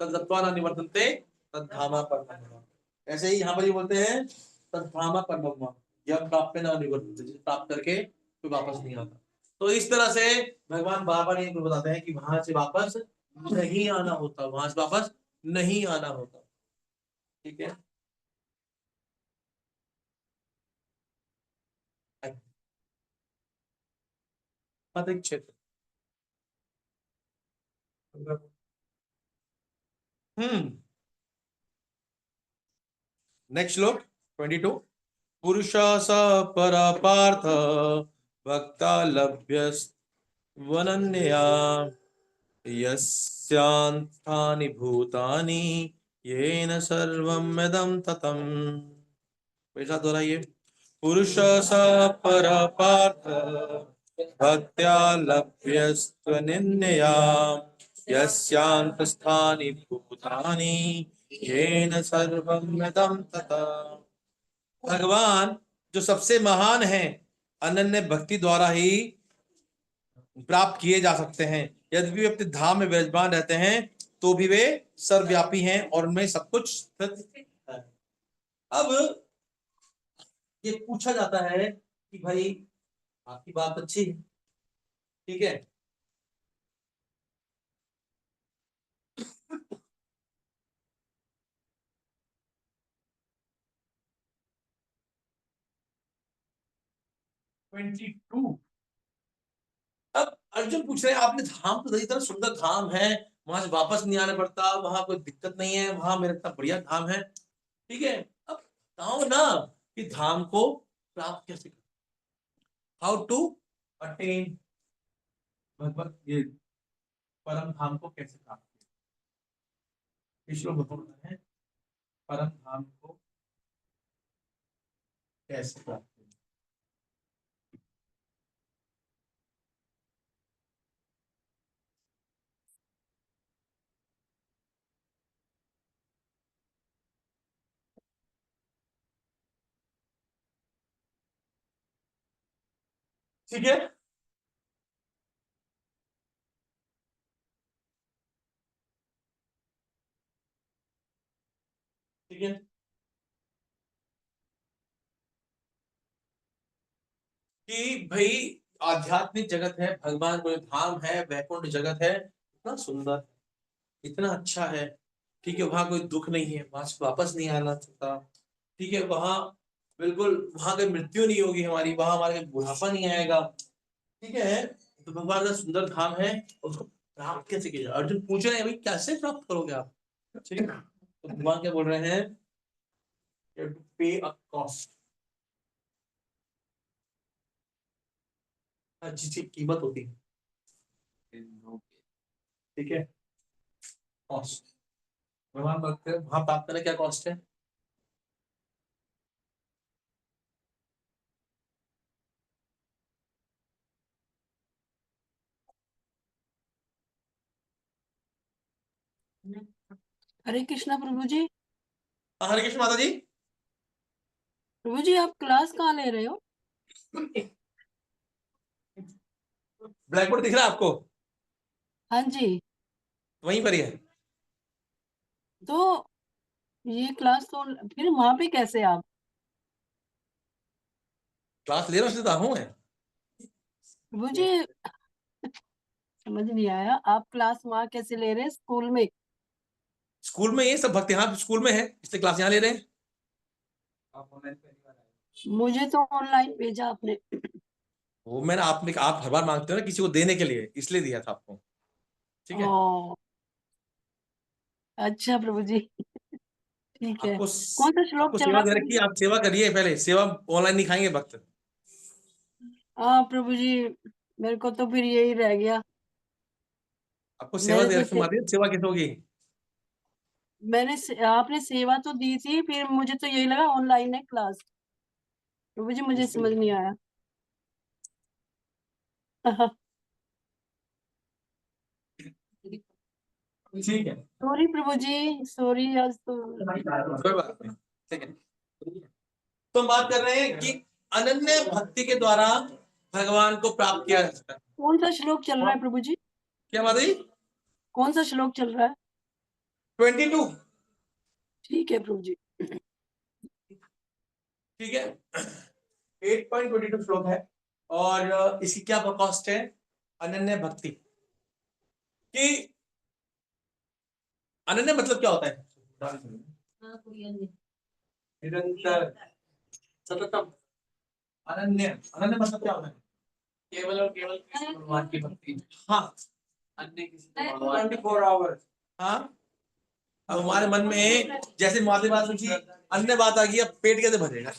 तद गत्वा ना निवर्तन्ते तद धामा परमम मम। ऐसे ही यहाँ पर ये बोलते हैं तद धामा परमम मम, यह प्राप्त ना निवर्तन्ते, जिसे प्राप्त करके कोई वापस नहीं आता। तो इस तरह से भगवान बार बार ये बताते हैं कि वहां से वापस नहीं आना होता, वहां से वापस नहीं आना होता। ठीक है। अधिक क्षेत्र। नेक्स्ट श्लोक 22। पुरुष स पर पार्थ भक्ता लभ्य वनन्या यस्यांस्थानि भूतानि येन सर्वम् इदं ततम्। पैसा दोहराइए। पुरुष स पर पार्थ भक्त्या लभ्यस्त्वनिन्यया यस्यांतस्थानि भूतानि येन सर्वम् इदं ततः। भगवान जो सबसे महान है, अनन्य भक्ति द्वारा ही प्राप्त किए जा सकते हैं। यदि वे अपने धाम में विराजमान रहते हैं तो भी वे सर्वव्यापी हैं और उनमें सब कुछ स्थित है। अब ये पूछा जाता है कि भाई आपकी बात अच्छी है, ठीक है, अब अर्जुन पूछ रहे हैं आपने धाम तो इतना सुंदर धाम है, वहां से वापस नहीं आना पड़ता, वहां कोई दिक्कत नहीं है, वहां मेरा इतना बढ़िया धाम है, ठीक है, अब बताओ ना कि धाम को प्राप्त कैसे करें, हाउ टू अटेन भगवत ये परम धाम को कैसे प्राप्त करें। ईश्वर बताना है परम धाम को कैसे प्राप्त करें। ठीक है, ठीक है, कि भाई आध्यात्मिक जगत है, भगवान को धाम है, वैकुंठ जगत है, इतना सुंदर, इतना अच्छा है, ठीक है, वहां कोई दुख नहीं है, वहां से वापस नहीं आना चाहता, ठीक है, वहां बिल्कुल वहां कोई मृत्यु नहीं होगी हमारी, वहां हमारे बुढ़ापा नहीं आएगा, ठीक है, तो भगवान का सुंदर धाम है, उसको प्राप्त कैसे किया जाए। अर्जुन पूछ रहे हैं भाई कैसे प्राप्त करोगे आप, ठीक है, तो भगवान क्या बोल रहे हैं, पे अ कॉस्ट, अच्छी चीज कीमत होती है, ठीक है, कॉस्ट, भगवान भक्त वहां प्राप्त करने क्या कॉस्ट है। हरे कृष्णा प्रभु जी। हरे कृष्ण माता जी। प्रभु जी आप क्लास कहाँ ले रहे हो? ब्लैक बोर्ड दिख रहा है आपको, हाँ जी, वहीं पर ही है। तो ये क्लास तो फिर वहां पे कैसे आप? क्लास ले रहा हूँ मैं, प्रभु जी समझ नहीं आया, आप क्लास वहां कैसे ले रहे हैं स्कूल में? स्कूल में ये सब भक्त यहाँ स्कूल में है इसलिए क्लास यहाँ ले रहे हैं। आप ऑनलाइन पहली बार आए मुझे तो ऑनलाइन भेजा आपने। वो मैंने आपने आप हर बार मांगते हो ना किसी को देने के लिए, इसलिए दिया था आपको, ठीक है। ओ अच्छा प्रभु जी, ठीक है। आपको कौन सा श्लोक आपको चल सेवा रहा दे प्रभु रखी है, जी? आप सेवा करिए, पहले सेवा ऑनलाइन नहीं खाएंगे भक्त। हाँ प्रभु जी, मेरे को तो फिर यही रह गया। आपको सेवा मैंने दे तो रखी, माता जी, सेवा कैसे होगी। आपने सेवा तो दी थी, फिर मुझे तो यही लगा ऑनलाइन है क्लास। प्रभु जी मुझे समझ नहीं आया। ठीक है, सॉरी प्रभु जी, सॉरी आज तो। कोई बात नहीं, ठीक है। तो हम बात कर रहे हैं कि अनन्य भक्ति के द्वारा भगवान को प्राप्त किया जा सकता है। कौन सा श्लोक चल रहा है प्रभु जी? क्या माता जी। कौन सा श्लोक चल रहा है? 22, ठीक है प्रभु जी। ठीक है, 8.22 श्लोक है, और इसकी क्या कॉस्ट है, अनन्य भक्ति कि अनन्य मतलब क्या होता है, निरंतर सततम, अनन्य, अनन्य मतलब क्या होता है, केवल और केवल कृष्ण भगवान की भक्ति, हाँ, अन्य किसी को भगवान 24 आवर्स। हाँ, अब हमारे मन में जैसे माता बात सोची, अन्य बात आ गई, अब पेट कैसे भरेगा,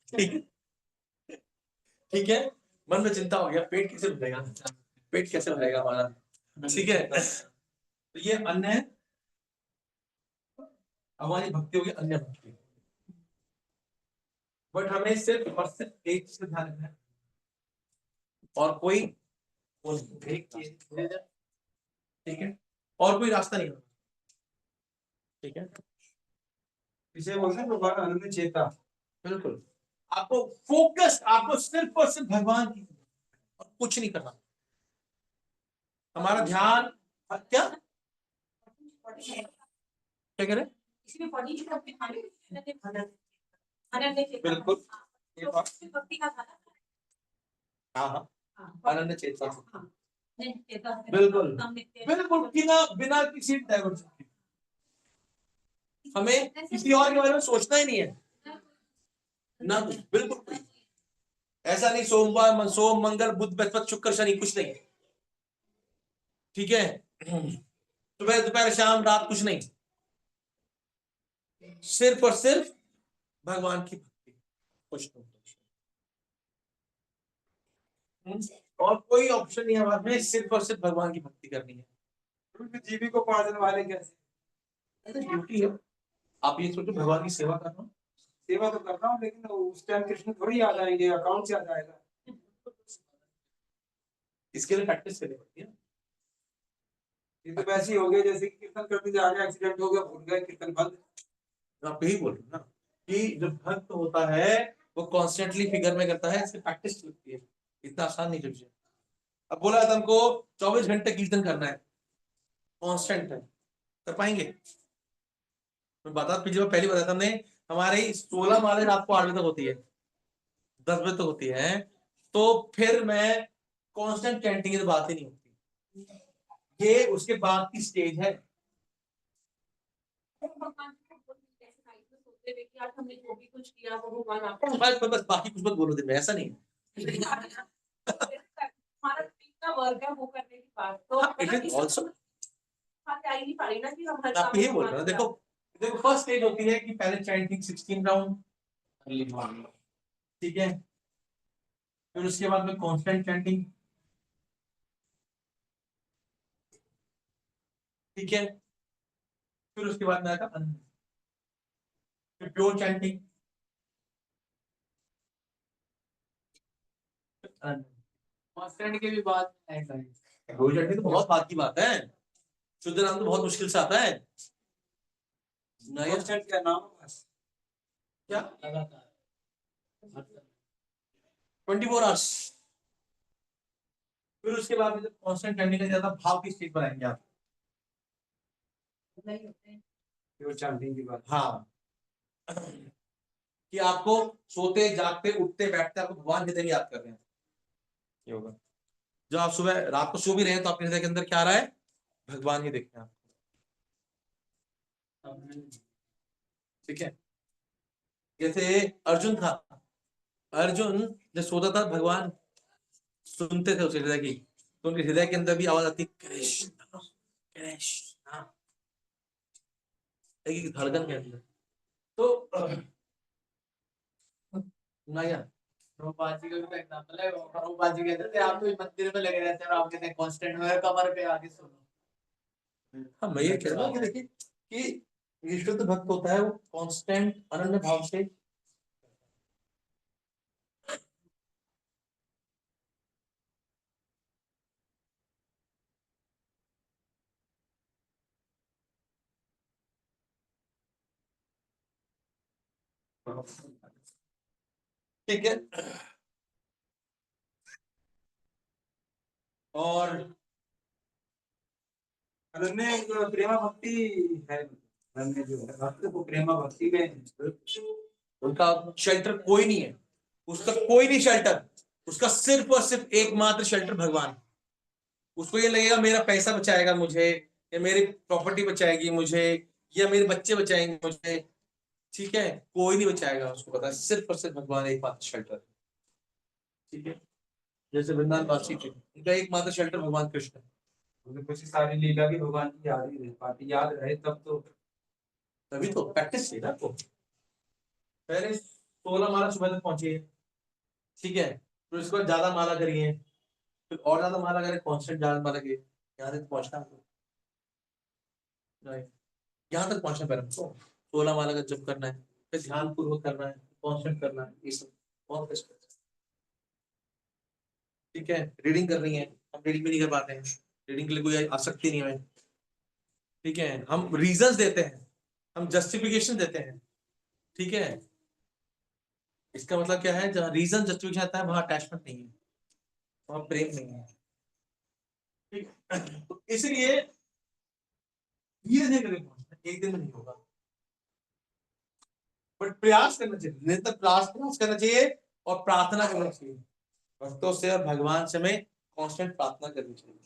ठीक है, ठीक है, मन में चिंता हो गया पेट कैसे भरेगा, पेट कैसे भरेगा हमारा, ठीक है, तो ये अन्य है, हमारी भक्ति होगी अन्य भक्ति। बट हमें सिर्फ और सिर्फ एक चीज ध्यान रखना है, और कोई वो नहीं, एक चीज, ठीक है, और कोई रास्ता नहीं होगा, ठीक है, इसे बोलते हैं भगवान अनन्य चेता। बिल्कुल। आपको फोकस, आपको सिर्फ और सिर्फ भगवान की और कुछ नहीं करना। हमारा ध्यान क्या क्या कह रहे हैं? बिल्कुल, ये बात, हाँ हाँ, अनन्य चेता, बिल्कुल बिल्कुल, बिना बिना किसी डाइवर्जन के हमें किसी और के बारे में सोचना ही नहीं है ना, कुछ बिल्कुल ऐसा नहीं। सोमवार, सोम, मंगल, बुध, बृहस्पति, शुक्र, शनि, कुछ नहीं, ठीक है, सुबह दोपहर शाम रात कुछ नहीं, सिर्फ और सिर्फ भगवान की भक्ति, कुछ नहीं, और कोई ऑप्शन नहीं है हमारे में, सिर्फ और सिर्फ भगवान की भक्ति करनी है। जीवी को पालन वाले कैसे? ड्यूटी है, आप ये सोचो भगवान की सेवा कर रहा हूँ, सेवा तो कर रहा हूँ, लेकिन उस टाइम कृष्ण थोड़ी याद आएंगे, अकाउंट से याद आएगा। इसके लिए प्रैक्टिस करनी पड़ती है। ये तो वैसे ही हो गया जैसे कि कीर्तन करते जा रहे, एक्सीडेंट हो गया, भूल गए, कीर्तन बंद। आप यही बोल रहे हो ना कि जब भक्त होता है वो कॉन्स्टेंटली फिगर में करता है, इससे प्रैक्टिस लगती है, इतना आसान नहीं जब। अब बोला था हमको 24 घंटे कीर्तन करना है, कांस्टेंट है, कर पाएंगे? मैं बता, पिछली बार पहली बताया था हमने, हमारी 16 माले रात को 8 बजे तक होती है, 10 बजे तक होती है, तो फिर मैं कांस्टेंट चैंटिंग की तो बात ही नहीं होती, ये उसके बाद की स्टेज है। बस बाकी कुछ मत बोलो दिन में, ऐसा नहीं है। वर्क है वो करने की बात तो इट इज ऑल्सो, नहीं पारी ना कि हम आप यही बोल रहे हो। देखो देखो, फर्स्ट स्टेज होती है कि पहले चैंटिंग 16 राउंड, ठीक है, फिर उसके बाद में कांस्टेंट चैंटिंग, ठीक है, फिर उसके बाद में आएगा फिर प्योर चैंटिंग, कांस्टेंट के भी बाद प्योर चैंटिंग तो बहुत बात की बात है, शुद्ध नाम तो बहुत मुश्किल से आता है। नया क्या नाम है? क्या लगातार 24 आवर्स। फिर उसके बाद में जब कांस्टेंट चैंटिंग का ज्यादा भाव की स्टेज पर आएंगे आप, प्योर चैंटिंग की बात। हाँ, कि आपको सोते जागते उठते बैठते आपको भगवान हृदय में याद कर रहे हैं, ये होगा। जब आप सुबह रात को सो भी रहे हैं तो आपके हृदय के अंदर क्या आ रहा है? भगवान ही देखते हैं आपको, ठीक है। जैसे अर्जुन था, अर्जुन जब सोता था भगवान सुनते थे उसके हृदय की, तो उनके हृदय के अंदर भी आवाज आती, कृष्ण कृष्ण, एक धड़कन के अंदर। तो नया प्रभुपाद जी का भी तो एग्जांपल है। प्रभुपाद जी कहते थे आप तो मंदिर में लगे रहते हैं और आप कहते हैं कांस्टेंट में कमर पे आके सुनो। हाँ, मैं ये कह रहा हूँ कि देखिए कि ये शुद्ध भक्त होता है वो कांस्टेंट अनन्य भाव से ठीक है। और अनन्य जो प्रेमा भक्ति है, अनन्य जो है भक्त को प्रेमा भक्ति में उनका शेल्टर कोई नहीं है, उसका कोई नहीं शेल्टर, उसका सिर्फ और सिर्फ एकमात्र शेल्टर भगवान। उसको ये लगेगा मेरा पैसा बचाएगा मुझे, या मेरी प्रॉपर्टी बचाएगी मुझे, या मेरे बच्चे बचाएंगे मुझे, ठीक है, कोई नहीं बचाएगा उसको, पता है सिर्फ और सिर्फ भगवान एकमात्र शेल्टर, ठीक है। जैसे वृंदावन वासी थे, उनका एकमात्र शेल्टर भगवान कृष्ण, उन्हें कुछ सारी लीला भी भगवान की याद ही नहीं पाती, याद रहे तब तो। तभी तो प्रैक्टिस चाहिए ना आपको। पहले 16 माला सुबह तक पहुंची है, ठीक है, फिर उसके बाद ज्यादा माला करिए, फिर और ज्यादा माला करें, कांस्टेंट ज्यादा माला करिए, यहाँ तक पहुंचना हमको, यहाँ तक पहुंचना पड़ेगा हमको। 16 माला का जप करना है, फिर ध्यान पूर्वक करना है, कॉन्सेंट्रेट करना है, ये सब बहुत कष्ट है। ठीक है, रीडिंग करनी है, हम रीडिंग भी नहीं कर पाते हैं, रीडिंग के लिए कोई आसक्ति नहीं है हमें। ठीक है, हम रीजंस देते हैं, हम जस्टिफिकेशन देते हैं। ठीक है, इसका मतलब क्या है, जहाँ रीजन जस्टिफिकेशन आता है वहां अटैचमेंट नहीं है, वहां प्रेम नहीं है। ठीक है, तो इसलिए धीरे धीरे करके पहुंचना, एक दिन में नहीं होगा, बट प्रयास करना चाहिए, निरंतर प्रयास करना चाहिए और प्रार्थना करना चाहिए, भक्तों से और भगवान से हमें कांस्टेंट प्रार्थना करनी चाहिए।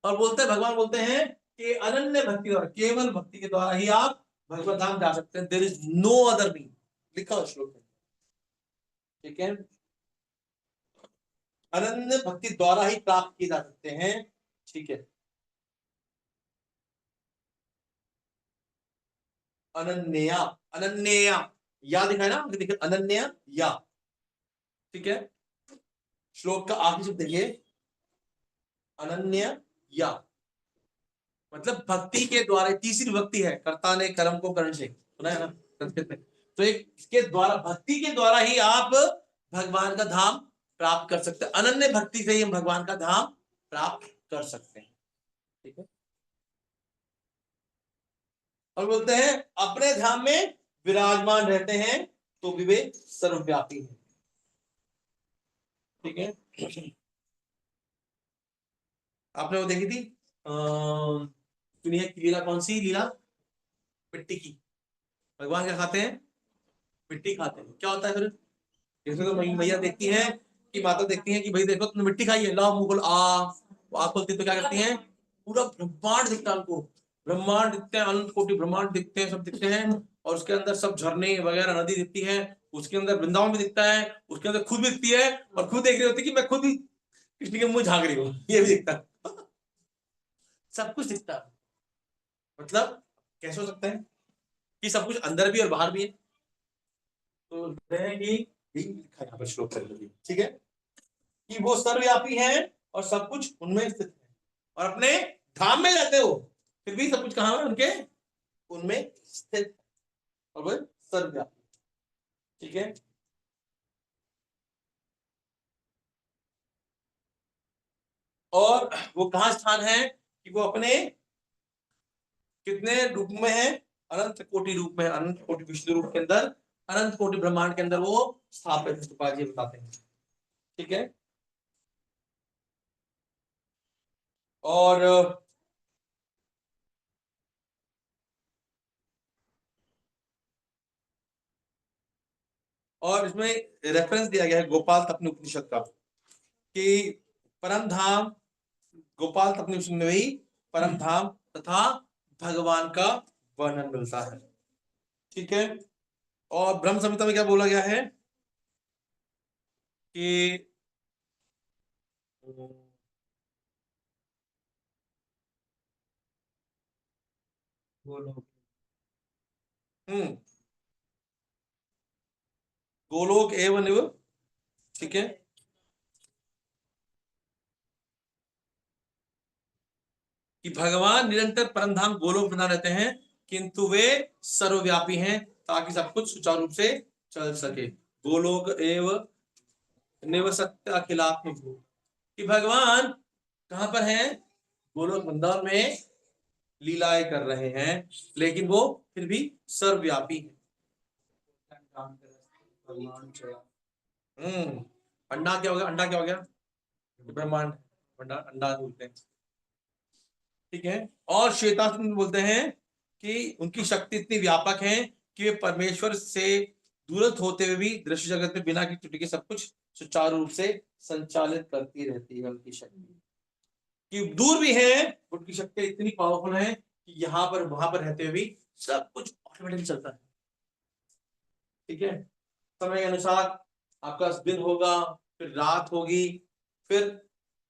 और बोलते हैं, भगवान बोलते हैं कि अनन्य भक्ति द्वारा, केवल भक्ति के द्वारा ही आप भगवत धाम जा सकते हैं। There is no other mean, लिखा हुआ श्लोक में। ठीक है, अनन्य भक्ति द्वारा ही प्राप्त किए जा सकते हैं। ठीक है, अनन्या, अनन्या या दिखा है ना, देखिए अनन्या या। ठीक है, श्लोक का आखिरी शब्द देखिए, अनन्य या, मतलब भक्ति के द्वारा, तीसरी भक्ति है, कर्ता ने कर्म को कर्ण से, सुना है ना संस्कृत में। तो एक इसके द्वारा, भक्ति के द्वारा ही आप भगवान का धाम प्राप्त कर सकते हैं, अनन्य भक्ति से ही हम भगवान का धाम प्राप्त कर सकते हैं। ठीक है, और बोलते हैं अपने धाम में विराजमान रहते हैं तो भी वे सर्वव्यापी हैं। ठीक है, आपने वो देखी थी दुनिया की लीला, कौन सी लीला, मिट्टी की। भगवान क्या खाते हैं, मिट्टी खाते हैं। क्या होता है फिर, जैसे तो मैया देखती है कि माता देखती है कि भाई देखो तुमने मिट्टी खाई है, लाओ मुंह खोल, वो आँख खोलती है तो क्या करती है, पूरा ब्रह्मांड दिखता है उनको, ब्रह्मांड दिखते हैं, अनंत कोटि ब्रह्मांड दिखते हैं, सब दिखते हैं, और उसके अंदर सब झरने वगैरह, नदी दिखती है, उसके अंदर वृंदावन भी दिखता है, उसके अंदर खुद भी दिखती है, और खुद देख रही होती है कि मैं खुद भी कृष्ण के मुंह झांक रही हूँ, ये भी दिखता है, सब कुछ दिखता है। मतलब कैसे हो सकता है कि सब कुछ अंदर भी और बाहर भी है। तो लिखा यहाँ पर श्लोक कर, ठीक है, कि वो सर्वव्यापी है और सब कुछ उनमें स्थित है, और अपने धाम में रहते हो फिर भी सब कुछ कहां है, उनके उनमें स्थित, और वो सर्वव्यापी। ठीक है, और वो कहां स्थान है कि वो अपने कितने रूप में है, अनंत कोटि रूप में, अनंत कोटि विष्णु रूप के अंदर, अनंत कोटि ब्रह्मांड के अंदर वो स्थापित है, कृपा जी बताते हैं। ठीक है, और इसमें रेफरेंस दिया गया है गोपाल तपनी उपनिषद का, कि परम धाम, गोपाल तपनी उपनिषद में भी परम धाम तथा भगवान का वर्णन मिलता है। ठीक है, और ब्रह्म संहिता में क्या बोला गया है कि गोलोक एवं निव। ठीक है, कि भगवान निरंतर परमधाम गोलोक बना रहते हैं, किंतु वे सर्वव्यापी हैं ताकि सब कुछ सुचारू रूप से चल सके। गोलोक एव निवसत्य अखिलात्म भू, कि भगवान कहां पर हैं, गोलोक वृंदावन में लीलाएं कर रहे हैं, लेकिन वो फिर भी सर्वव्यापी हैं। अंडा क्या हो गया, अंडा क्या हो गया, ब्रह्मांड, अंडा अंडा बोलते हैं। ठीक है, और श्वेताश्वत बोलते हैं कि उनकी शक्ति इतनी व्यापक है कि वे परमेश्वर से दूरस्थ होते हुए भी दृश्य जगत में बिना की त्रुटि के सब कुछ सुचारू रूप से संचालित करती रहती है। उनकी शक्ति कि दूर भी है, उनकी शक्ति इतनी पावरफुल है कि यहाँ पर वहां पर रहते हुए भी सब कुछ ऑटोमेटिकली चलता है। ठीक है, समय के अनुसार आपका दिन होगा, फिर रात होगी, फिर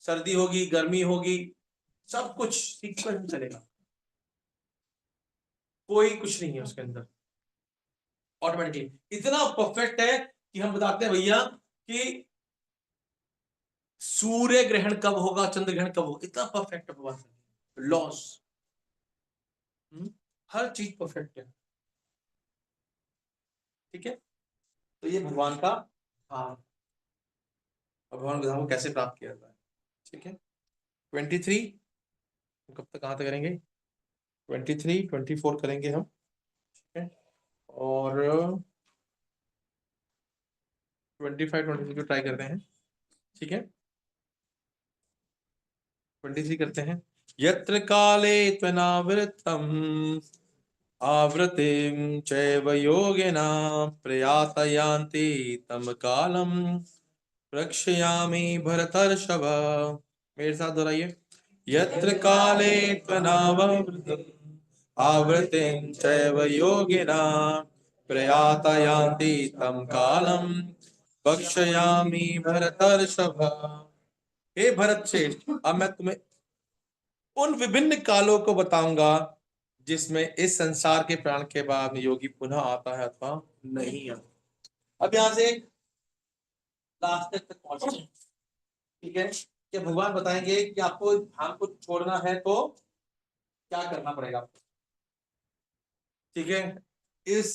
सर्दी होगी, गर्मी होगी, सब कुछ सीक्वेंस में चलेगा, कोई कुछ नहीं है उसके अंदर। ऑटोमेटिकली इतना परफेक्ट है कि हम बताते हैं भैया कि सूर्य ग्रहण कब होगा, चंद्र ग्रहण कब होगा, इतना परफेक्ट है भगवान। लॉस, हर चीज परफेक्ट है। ठीक है, तो ये भगवान का भाव, भगवान के धाम को कैसे प्राप्त किया जाता है। ठीक है, 23 कब तक कहां तक करेंगे, 23 24 करेंगे हम। ठीक है, और 25 26 को ट्राई करते हैं। ठीक है, 23 करते हैं। यत्र काले त्वनावृतम आवृतिं चैव योगिना प्रयातयान्ति तम कालम रक्षयामि भरतर्षभ। मेरे साथ दोहराइए। यत्र काले त्वनावृतम आवृतिं चैव योगिना प्रयातयान्ति तम कालम रक्षयामि भरतर्षभ। हे भरत श्रेष्ठ, अब मैं तुम्हें उन विभिन्न कालों को बताऊंगा जिसमें इस संसार के प्राण के बाद योगी पुनः आता है अथवा नहीं आता। अब यहां से लास्ट तक पहुंचते हैं। ठीक है, कि भगवान बताएंगे कि आपको ध्यान को छोड़ना है तो क्या करना पड़ेगा आपको। ठीक है, इस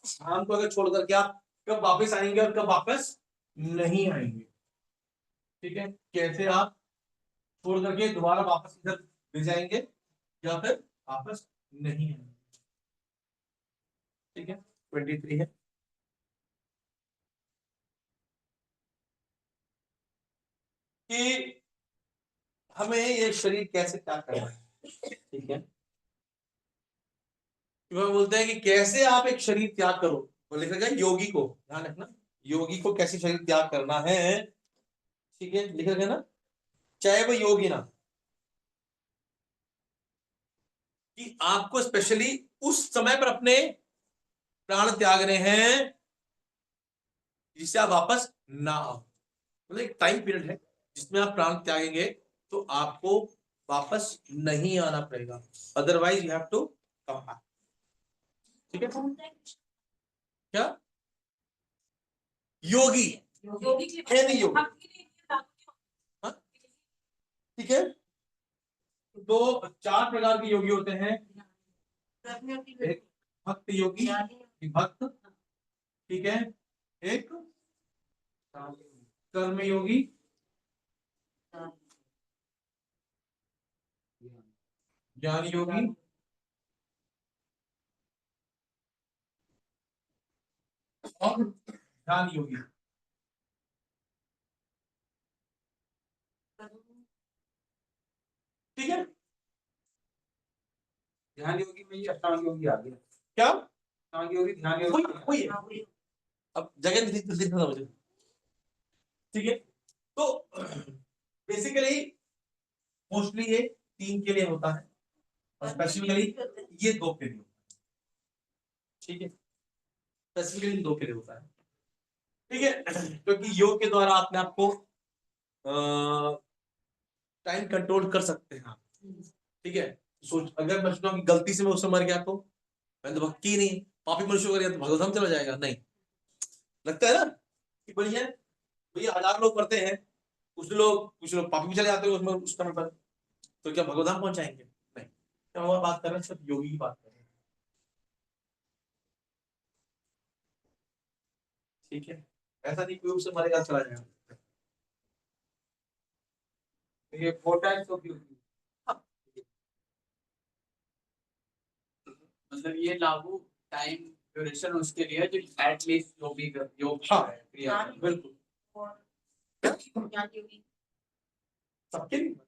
ध्यान को अगर छोड़ करके आप कब वापस आएंगे और कब वापस नहीं आएंगे। ठीक है, कैसे आप छोड़ करके दोबारा वापस इधर ले जाएंगे या फिर वापस नहीं आएंगे। ठीक है, 23 है। कि हमें ये शरीर कैसे त्याग करना है। ठीक है, वह बोलते हैं कि कैसे आप एक शरीर त्याग करो, वो लिखा गया योगी को, ध्यान रखना, योगी को कैसे शरीर त्याग करना है। ठीक है, लिखा गया ना, चाहे वो योगी ना, कि आपको स्पेशली उस समय पर अपने प्राण त्यागने हैं जिससे आप वापस ना आओ। मतलब एक टाइम पीरियड है जिसमें आप प्राण त्यागेंगे तो आपको वापस नहीं आना पड़ेगा, otherwise you have to come back. ठीक है, क्या योगी है, नहीं योगी। हाँ? ठीक है, तो 4 प्रकार के योगी होते हैं। एक भक्त योगी, एक भक्त, ठीक है, एक कर्म योगी, ज्ञान योगी, और ध्यान योगी। ठीक है, ध्यान योगी में ये अष्टांग योगी आ गया। क्या अष्टांग योगी ध्यान योगी वही है। अब जगह नहीं दिखता मुझे। ठीक है, तो बेसिकली मोस्टली ये 3 के लिए होता है और स्पेसिफिकली ये 2 के लिए होता है। ठीक है, स्पेसिफिकली 2 के लिए होता है। ठीक है, क्योंकि योग के द्वारा अपने आप को टाइम कंट्रोल कर सकते हैं आप। ठीक है, सोच अगर मैं सोचता हूँ कि गलती से मैं उससे मर गया तो मैंने तो भक्ति नहीं, पापी मनुष्य हो गया तो भगवत धाम चला जाएगा, नहीं। लगता है ना कि बढ़िया भैया, 1000 लोग पढ़ते हैं, कुछ लोग पापी भी चले जाते हैं उसमें उस समय पर, तो क्या भगवत धाम पहुंचाएंगे? नहीं। तो हम बात कर रहे हैं सिर्फ योगी की बात कर रहे हैं। ठीक है, ऐसा नहीं कोई उससे मरेगा चला जाएगा। ये 4 टाइप्स ऑफ योगी। मतलब ये लागू टाइम ड्यूरेशन उसके लिए जो एटलीस्ट जो भी योग हाँ, क्रिया बिल्कुल सबके लिए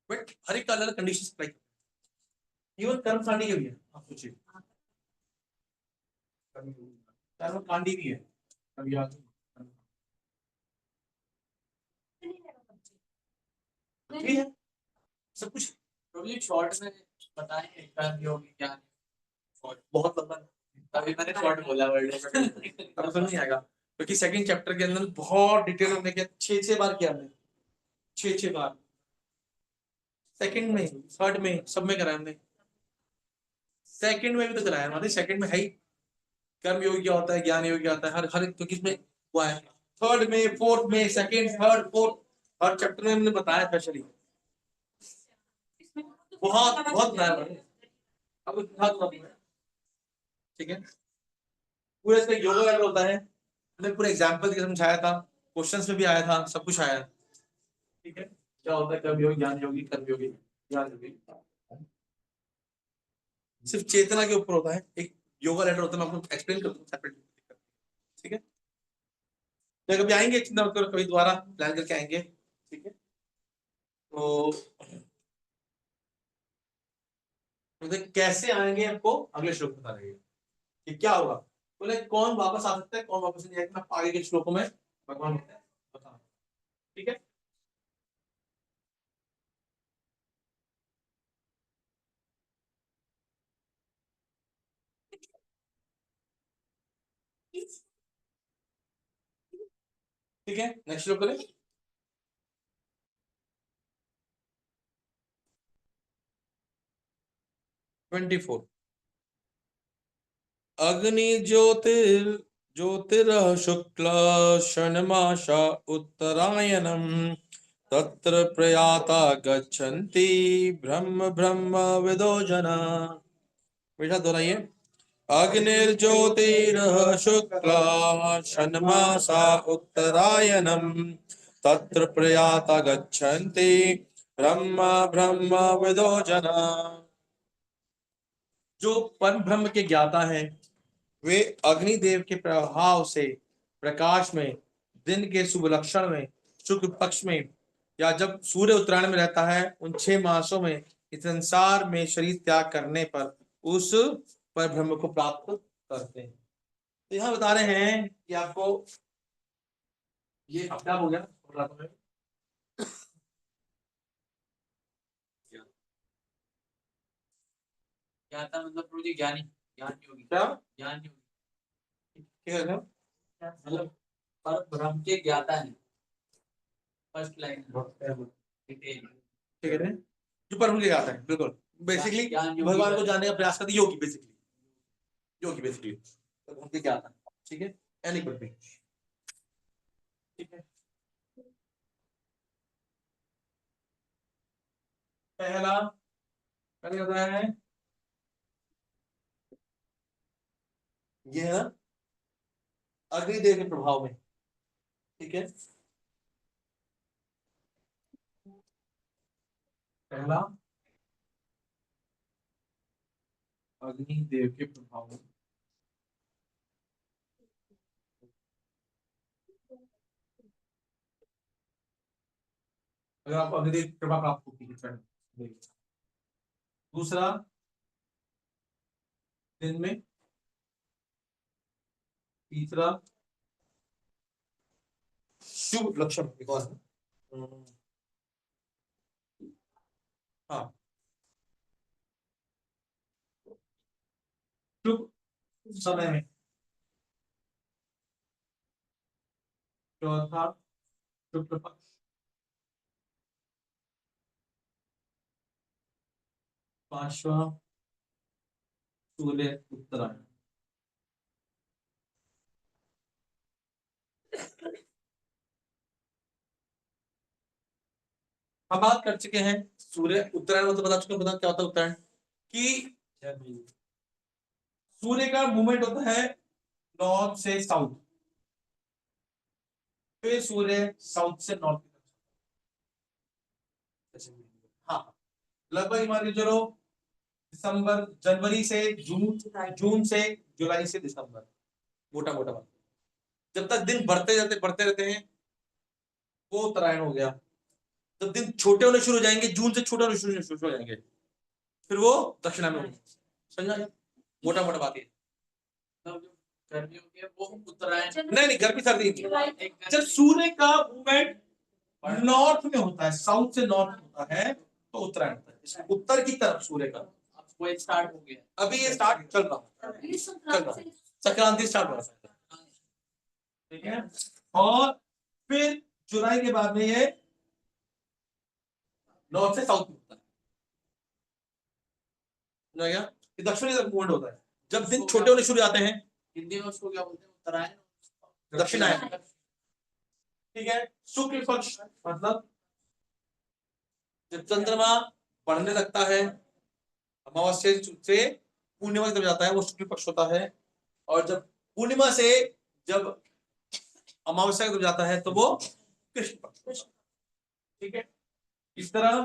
बट हर एक का अलग कंडीशन अप्लाई करता है। इवन कर्म कांडी के भी है, आप सोचिए कर्म कांडी भी है। अभी याद भी है सब कुछ। प्रोबब्ली शॉर्ट में बताएं कर्म योग क्या है। बहुत लंबा तभी मैंने शॉर्ट बोला वर्ड अब समझ नहीं आएगा क्योंकि सेकंड चैप्टर के अंदर बहुत डिटेल में किया, 6 बार किया हमने, 6 बार, सेकंड में, थर्ड में, सब में कराया हमने। सेकंड में भी तो कराया हमारे, सेकंड में है ही कर्म योगी क्या होता है, ज्ञान योगी क्या होता है, हर हर एक तो किसमें हुआ है, थर्ड में, फोर्थ में, सेकंड, थर्ड, फोर्थ, हर चैप्टर में हमने बताया स्पेशली, बहुत बहुत नया है। अब ठीक है, पूरे इसका योगा कैसे होता है, हमने पूरे एग्जांपल के समझाया था, क्वेश्चंस में भी आया था, सब कुछ आया। ठीक है, क्या होता है कर्म योगी, ज्ञान योगी, कर्म योगी, ज्ञान योगी, सिर्फ चेतना के ऊपर होता है। एक योगा लेटर होता है, मैं आपको एक्सप्लेन करता हूँ सेपरेट। ठीक है, तो कभी आएंगे, चिंता मत करो, कभी दोबारा प्लान करके आएंगे। ठीक है, तो कैसे आएंगे आपको अगले श्लोक बता रहे कि क्या होगा, बोले कौन वापस आ सकता है, कौन वापस नहीं आएगा, मैं आगे के श्लोकों में भगवान बता। ठीक है, ठीक है, नेक्स्ट श्लोक करें। ट्वेंटी अग्नि ज्योतिर ज्योतिरः शुक्ल षण्मासा उत्तरायणम तत्र प्रयाता गच्छन्ति ब्रह्म ब्रह्म विदो जना। बेटा दोहराइए, अग्निर्ज्योतिरः शुक्ल षण्मासा उत्तरायणम तत्र प्रयाता गच्छन्ति ब्रह्म ब्रह्म विदो जना। जो परम ब्रह्म के ज्ञाता हैं वे अग्निदेव के प्रभाव से प्रकाश में, दिन के शुभ लक्षण में, शुक्ल पक्ष में, या जब सूर्य उत्तरायण में रहता है, उन 6 मासों में इस संसार में शरीर त्याग करने पर उस पर ब्रह्म को प्राप्त करते हैं। तो यहाँ बता रहे हैं कि आपको ये अपना हो गया, ज्ञाता मतलब प्रभु जी ज्ञानी, ज्ञान योगी, क्या ज्ञान योगी, क्या है? मतलब पर ब्रह्म के ज्ञाता है, फर्स्ट लाइन ठीक है, जो परम के ज्ञाता है, बिल्कुल बेसिकली ज्ञान योगी भगवान को जानने का प्रयास करते योगी, बेसिकली योगी बेसिकली भगवान के ज्ञाता। ठीक है, एनी बट ठीक है, पहला पहले होता है यह अग्निदेव के प्रभाव में। ठीक है, पहला अग्निदेव के प्रभाव में, अगर आपको अग्निदेव की कृपा प्राप्त होती है। दूसरा, दिन में। तीसरा, शुभ लक्षण, बिकॉज हाँ शुभ समय में। चौथा, शुक्ल पक्ष। पांचवा, सूर्य उत्तरायण। हम बात कर चुके हैं सूर्य उत्तरायण, मतलब बता चुके हैं, बता क्या होता है उत्तरायण, कि सूर्य का मूवमेंट होता है नॉर्थ से साउथ, फिर सूर्य साउथ से नॉर्थ। हाँ, लगभग मान के चलो दिसंबर, जनवरी से जून, जून से जुलाई से दिसंबर, मोटा मोटा बात, जब तक दिन बढ़ते रहते हैं वो उत्तरायण हो गया। जब दिन छोटे होने शुरू हो जाएंगे, जून से छोटे होने शुरू हो जाएंगे, फिर वो दक्षिणा में होंगे। समझा, मोटा मोटा बात है। गर्मियों के वो उत्तरायण, नहीं गर्मी सर्दी नहीं, जब सूर्य का मूवमेंट नॉर्थ में होता है, साउथ से नॉर्थ होता है, तो उत्तरायण होता है, उत्तर की तरफ सूर्य का। वो स्टार्ट हो गया, अभी ये स्टार्ट चल रहा है, संक्रांति स्टार्ट हो रहा है। ठीक है, और फिर जुलाई के बाद में ये नॉर्थ से साउथ में होता है, ये दक्षिणी तरफ मूवमेंट होता है। जब दिन छोटे होने शुरू आते हैं हिंदी में उसको क्या बोलते हैं, उत्तरायण, दक्षिणायन, ठीक है। शुक्ल पक्ष मतलब जब चंद्रमा बढ़ने लगता है, अमावस्या से पूर्णिमा की तरफ जाता है, वो शुक्ल पक्ष होता है। और जब पूर्णिमा से जब अमावस्या की तरफ जाता है तो वो कृष्ण पक्ष, ठीक है। इस तरह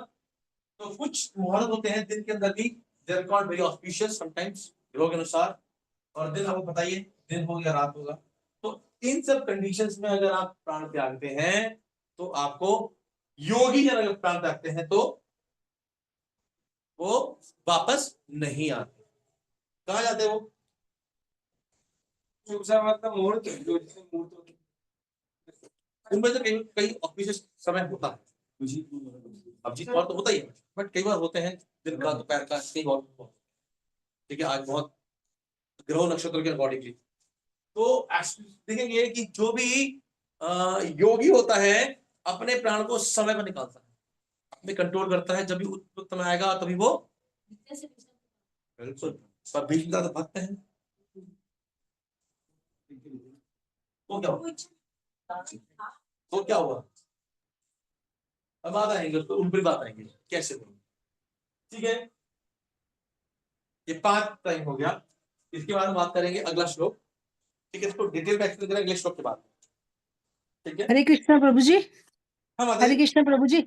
तो कुछ मुहूर्त होते हैं दिन के अंदर भी, they are not very auspicious sometimes ग्रहों के अनुसार। और दिन आपको बताइए, दिन हो या रात होगा। तो इन सब कंडीशंस में अगर आप प्राण त्यागते हैं तो आपको, योगी जन अगर प्राण त्यागते हैं तो वो वापस नहीं आते। कहाँ जाते हैं वो? शुभ सा मतलब मुहूर्त, जो जिसमें मुहूर्त होते हैं। उनमें से कई कई ऑफिशियल समय होता है, अभिजीत और तो होता ही है, बट कई बार होते हैं दिन का, दोपहर का, कई बार, ठीक है। आज बहुत ग्रह नक्षत्र के अकॉर्डिंगली तो देखेंगे कि जो भी योगी होता है अपने प्राण को समय पर निकालता है, अपने कंट्रोल करता है। जब भी उपयुक्त समय आएगा तभी वो, बिल्कुल। पर भीष्म पितामह तो भक्त हैं, तो क्या हुआ? तो क्या हुआ? अब बात आएंगे उसको, उन पर बात आएंगे कैसे हुआ, ठीक है। ये 5 टाइम हो गया। इसके बाद हम बात करेंगे अगला श्लोक, ठीक है। इसको डिटेल में एक्सप्लेन करेंगे अगले श्लोक के बाद, ठीक है। हरे कृष्णा प्रभु जी। हाँ माता हरे जी। कृष्णा प्रभु जी।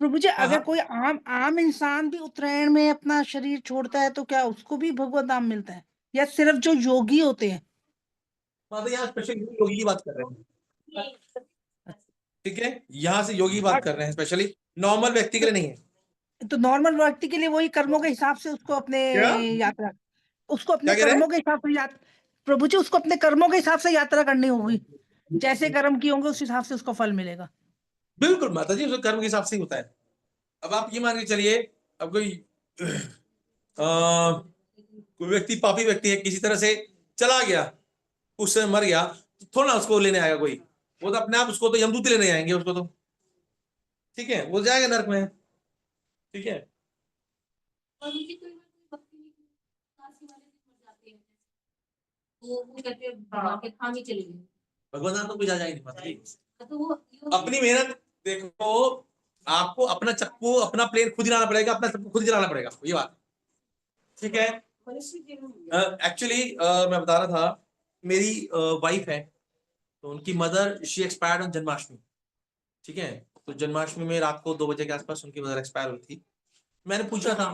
प्रभु जी, हाँ अगर हाँ कोई आम आम इंसान भी उत्तरायण में अपना शरीर छोड़ता है तो क्या उसको भी भगवत धाम मिलता है, या सिर्फ जो योगी होते हैं? माता जी, यहाँ स्पेशल योगी की बात कर रहे हैं, ठीक है। यहाँ से योगी की बात और कर रहे हैं, स्पेशली नॉर्मल व्यक्ति के लिए नहीं है। तो नॉर्मल व्यक्ति के लिए वही कर्मों के हिसाब से उसको अपने क्या यात्रा, उसको अपने क्या कह रहे कर्मों हैं? के हिसाब से प्रभु जी, उसको अपने कर्मों के हिसाब से यात्रा करनी होगी। जैसे कर्म किए होंगे उस हिसाब से उसको फल मिलेगा। बिल्कुल माता जी, उसका कर्म के हिसाब से ही होता है। अब आप ये मान के चलिए, अब कोई कोई व्यक्ति पापी व्यक्ति है, किसी तरह से चला गया, उससे मर गया, तो थोड़ा ना उसको लेने आएगा कोई, वो तो अपने आप, उसको तो यमदूत लेने आएंगे उसको तो, ठीक है, वो जाएगा नरक में, ठीक है। और मुझे कोई बार कोई भक्ति नहीं की, काशी वाले भी मर जाते हैं, वो कहते हैं भगवान के धाम ही चले गए। भगवान तो कुछ आ जाएगी नहीं माता जी। तो वो अपनी मेहनत देखो, आपको अपना चप्पू, अपना प्लेन खुद हिलाना पड़ेगा, अपना चप्पू खुद जलाना पड़ेगा, ये बात, ठीक है। एक्चुअली मैं बता रहा था, मेरी वाइफ है, तो उनकी mother, she expired on Janmashtami, ठीक है। तो जन्माष्टमी में रात को 2 बजे के आसपास उनकी मदर एक्सपायर हुई थी। मैंने पूछा था,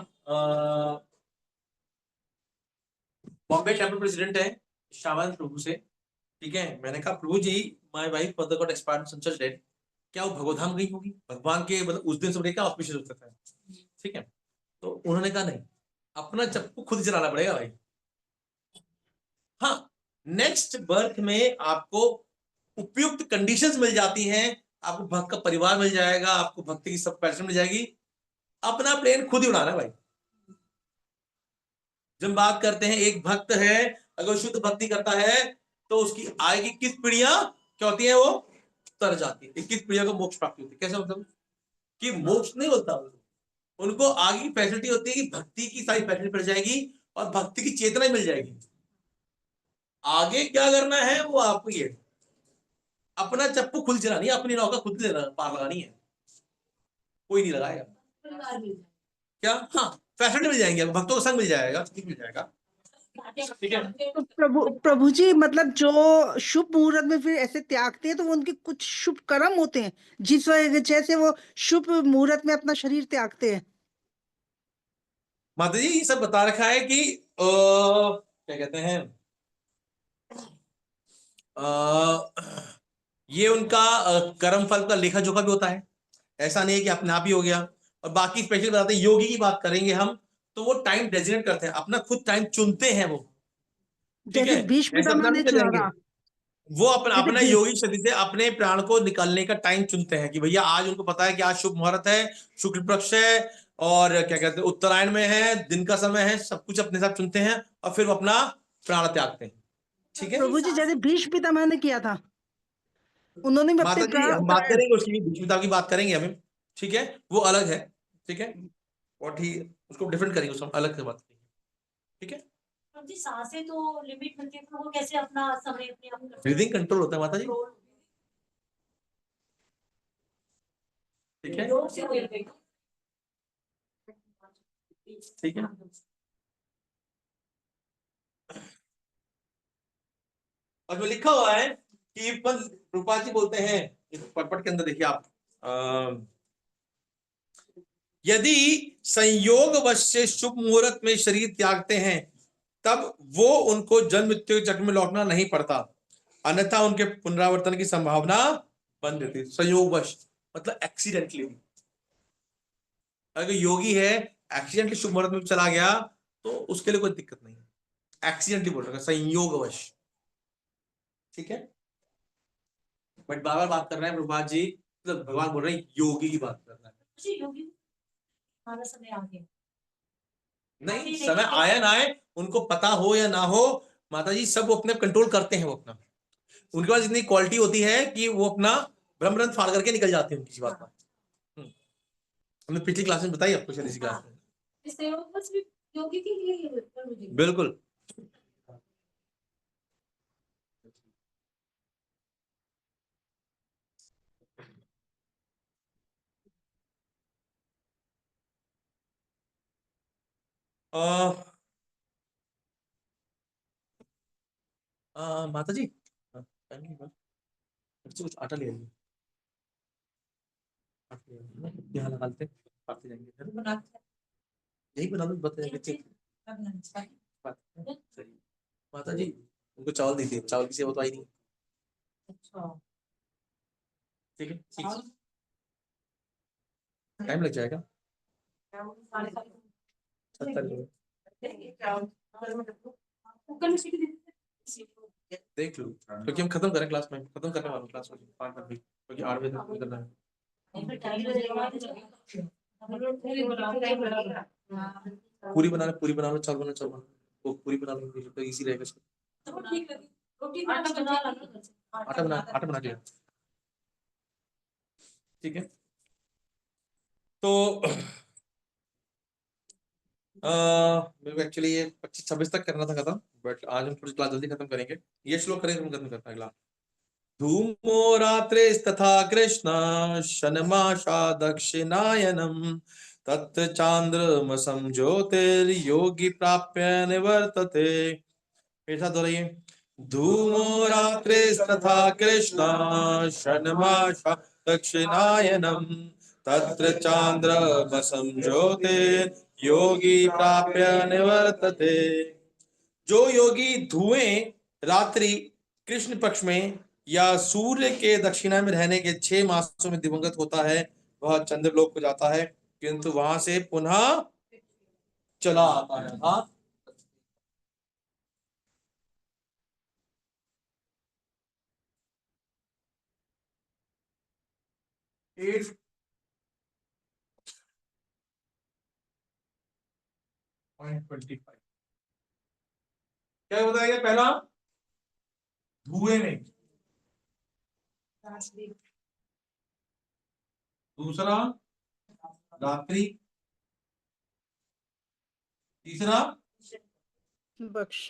बॉम्बे टेम्पल प्रेसिडेंट है श्रावण प्रभु से, ठीक है। मैंने कहा Prabhu ji, my wife mother got expired on such date, क्या वो भगवधाम गई होगी? भगवान के मतलब उस दिन से क्या ऑस्पिशियस हो सकता है, ठीक है। तो उन्होंने कहा नहीं, अपना चप्पू खुद चलाना पड़ेगा भाई। हाँ, नेक्स्ट बर्थ में आपको उपयुक्त कंडीशंस मिल जाती हैं, आपको भक्त का परिवार मिल जाएगा, आपको भक्ति की सब पैशन मिल जाएगी, अपना प्लेन खुद ही उड़ाना है भाई। जब बात करते हैं एक भक्त है, अगर शुद्ध भक्ति करता है तो उसकी आगे की 21 पीढ़ियां क्या होती है, वो तर जाती है, 21 पीढ़ियों को मोक्ष प्राप्ति होती है। कैसे मतलब कि मोक्ष नहीं होता, उनको आगे की फैसिलिटी होती है कि भक्ति की सारी फैसिलिटी मिल जाएगी और भक्ति की चेतना मिल जाएगी। आगे क्या करना है वो आपको, ये अपना चप्पू खुद चलानी है, अपनी नौका खुद लेना, पार लगानी है, कोई नहीं लगाएगा। परिवार मिल जाए। क्या? हाँ, फैसिलिटी मिल जाएंगे, भक्तों का संग मिल जाएगा, सब कुछ मिल जाएगा, ठीक है। तो प्रभु जी, मतलब जो शुभ मुहूर्त में फिर ऐसे त्यागते हैं तो वो उनके कुछ शुभ कर्म होते हैं जिस वजह से वो शुभ मुहूर्त में अपना शरीर त्यागते हैं। माता जी ये सब बता रखा है कि क्या कहते हैं, ये उनका कर्म फल का लेखा जोखा भी होता है, ऐसा नहीं है कि अपने आप ही हो गया। और बाकी स्पेशली बताते हैं, योगी की बात करेंगे हम, तो वो टाइम डेजिग्नेट करते हैं, अपना खुद टाइम चुनते हैं वो, ठीक जैसे है। भीष्म ऐसे पितामह अपना ने नहीं चुना चलेंगे, था। वो अपना जैसे अपना योगी शक्ति से अपने प्राण को निकालने का टाइम चुनते हैं कि भैया आज उनको पता है कि आज शुभ मुहूर्त है, शुक्ल पक्ष है, और क्या कहते हैं उत्तरायण में है, दिन का समय है, सब कुछ अपने साथ चुनते हैं और फिर वो अपना प्राण त्यागते हैं, ठीक है। प्रभु जी, जैसे भीष्म पितामह ने किया था, उन्होंने भी अपने माता जी प्राण हम बात उत्तरायण। करेंगे उसकी, भीष्मपितामह की बात करेंगे हमें, ठीक है, वो अलग है, ठीक है। और ठीक, उसको डिफरेंट करेंगे, उसको हम अलग से बात करेंगे, ठीक है। अब जी सांसें तो लिमिट होती है, तो वो कैसे अपना समय अपने आप करते हैं? ब्रीदिंग कंट्रोल होता है माता जी, Control। ठीक है, योग से हो जाएगा। ठीक है। और जो लिखा हुआ है कि रूपा जी बोलते हैं इस पटपट के अंदर, देखिए आप, यदि संयोगवश से शुभ मुहूर्त में शरीर त्यागते हैं तब वो उनको जन्म मृत्यु के चक्र में लौटना नहीं पड़ता, अन्यथा उनके पुनरावर्तन की संभावना बन रहती है। संयोगवश मतलब एक्सीडेंटली, अगर योगी है एक्सीडेंटली शुभ मुहूर्त में चला गया तो उसके लिए कोई दिक्कत नहीं है, एक्सीडेंटली बोल रहा है, संयोगवश, ठीक है। बट बाबा बात कर रहे हैं प्रभुपाद जी, मतलब भगवान बोल रहे हैं योगी की बात कर रहे हैं। जी योगी हमारा समय आ गया। नहीं, समय आया ना आए, उनको पता हो या ना हो, माता जी सब वो अपने कंट्रोल करते हैं, वो अपना, उनके पास इतनी क्वालिटी होती है कि वो अपना ब्रह्मरंध फाड़ करके निकल जाते हैं किसी बात पर। हमने पिछली क्लास में बताई आपको, शायद इसी क्लास में। इस योग बस भी योगी के लिए ही होता है मुझे। बिल्कुल। माता जी, कुछ आटा ले आइए, यहाँ लगाते खाते जाएंगे, यही बना दो, बताइए सही। माता जी उनको चावल दीजिए, चावल की सेवा तो आई नहीं, अच्छा ठीक है, ठीक, टाइम लग जाएगा, 70 कुकर में सीटी देते हैं। देख लो, क्योंकि हम खत्म करें क्लास में, खत्म करने वाले क्लास में 5 मिनट, क्योंकि 8 बजे तक करना है। पूरी बना लो, पूरी बना लो, चावल बना, चावल बना, वो पूरी बना लो तो इजी रहेगा इसको। आटा बना के, ठीक है। तो मेरे को एक्चुअली ये 25-26 तक करना था खत्म, बट आज हम थोड़ी क्लास जल्दी खत्म करेंगे, ये श्लोक करेंगे, हम खत्म करते हैं अगला। धूमो रात्रिस्तथा कृष्ण शनमाशा दक्षिणायनम तत्र चांद्रमसं ज्योतिर्योगी प्राप्य निवर्तते। मेरे साथ हो रही है, धूमो रात्रिस्तथा कृष्ण शनमाशा दक्षिणायनम तत्र चांद्रमसं ज्योतिर्योगी प्राप्य निवर्तते। जो योगी धुएं रात्रि कृष्ण पक्ष में या सूर्य के दक्षिणा में रहने के 6 मासों में दिवंगत होता है वह चंद्रलोक को जाता है, किंतु वहां से पुनः चला आता है। हाँ, 8.25 क्या बताया गया? पहला धुएं में, दूसरा रात्रि, तीसरा पक्ष,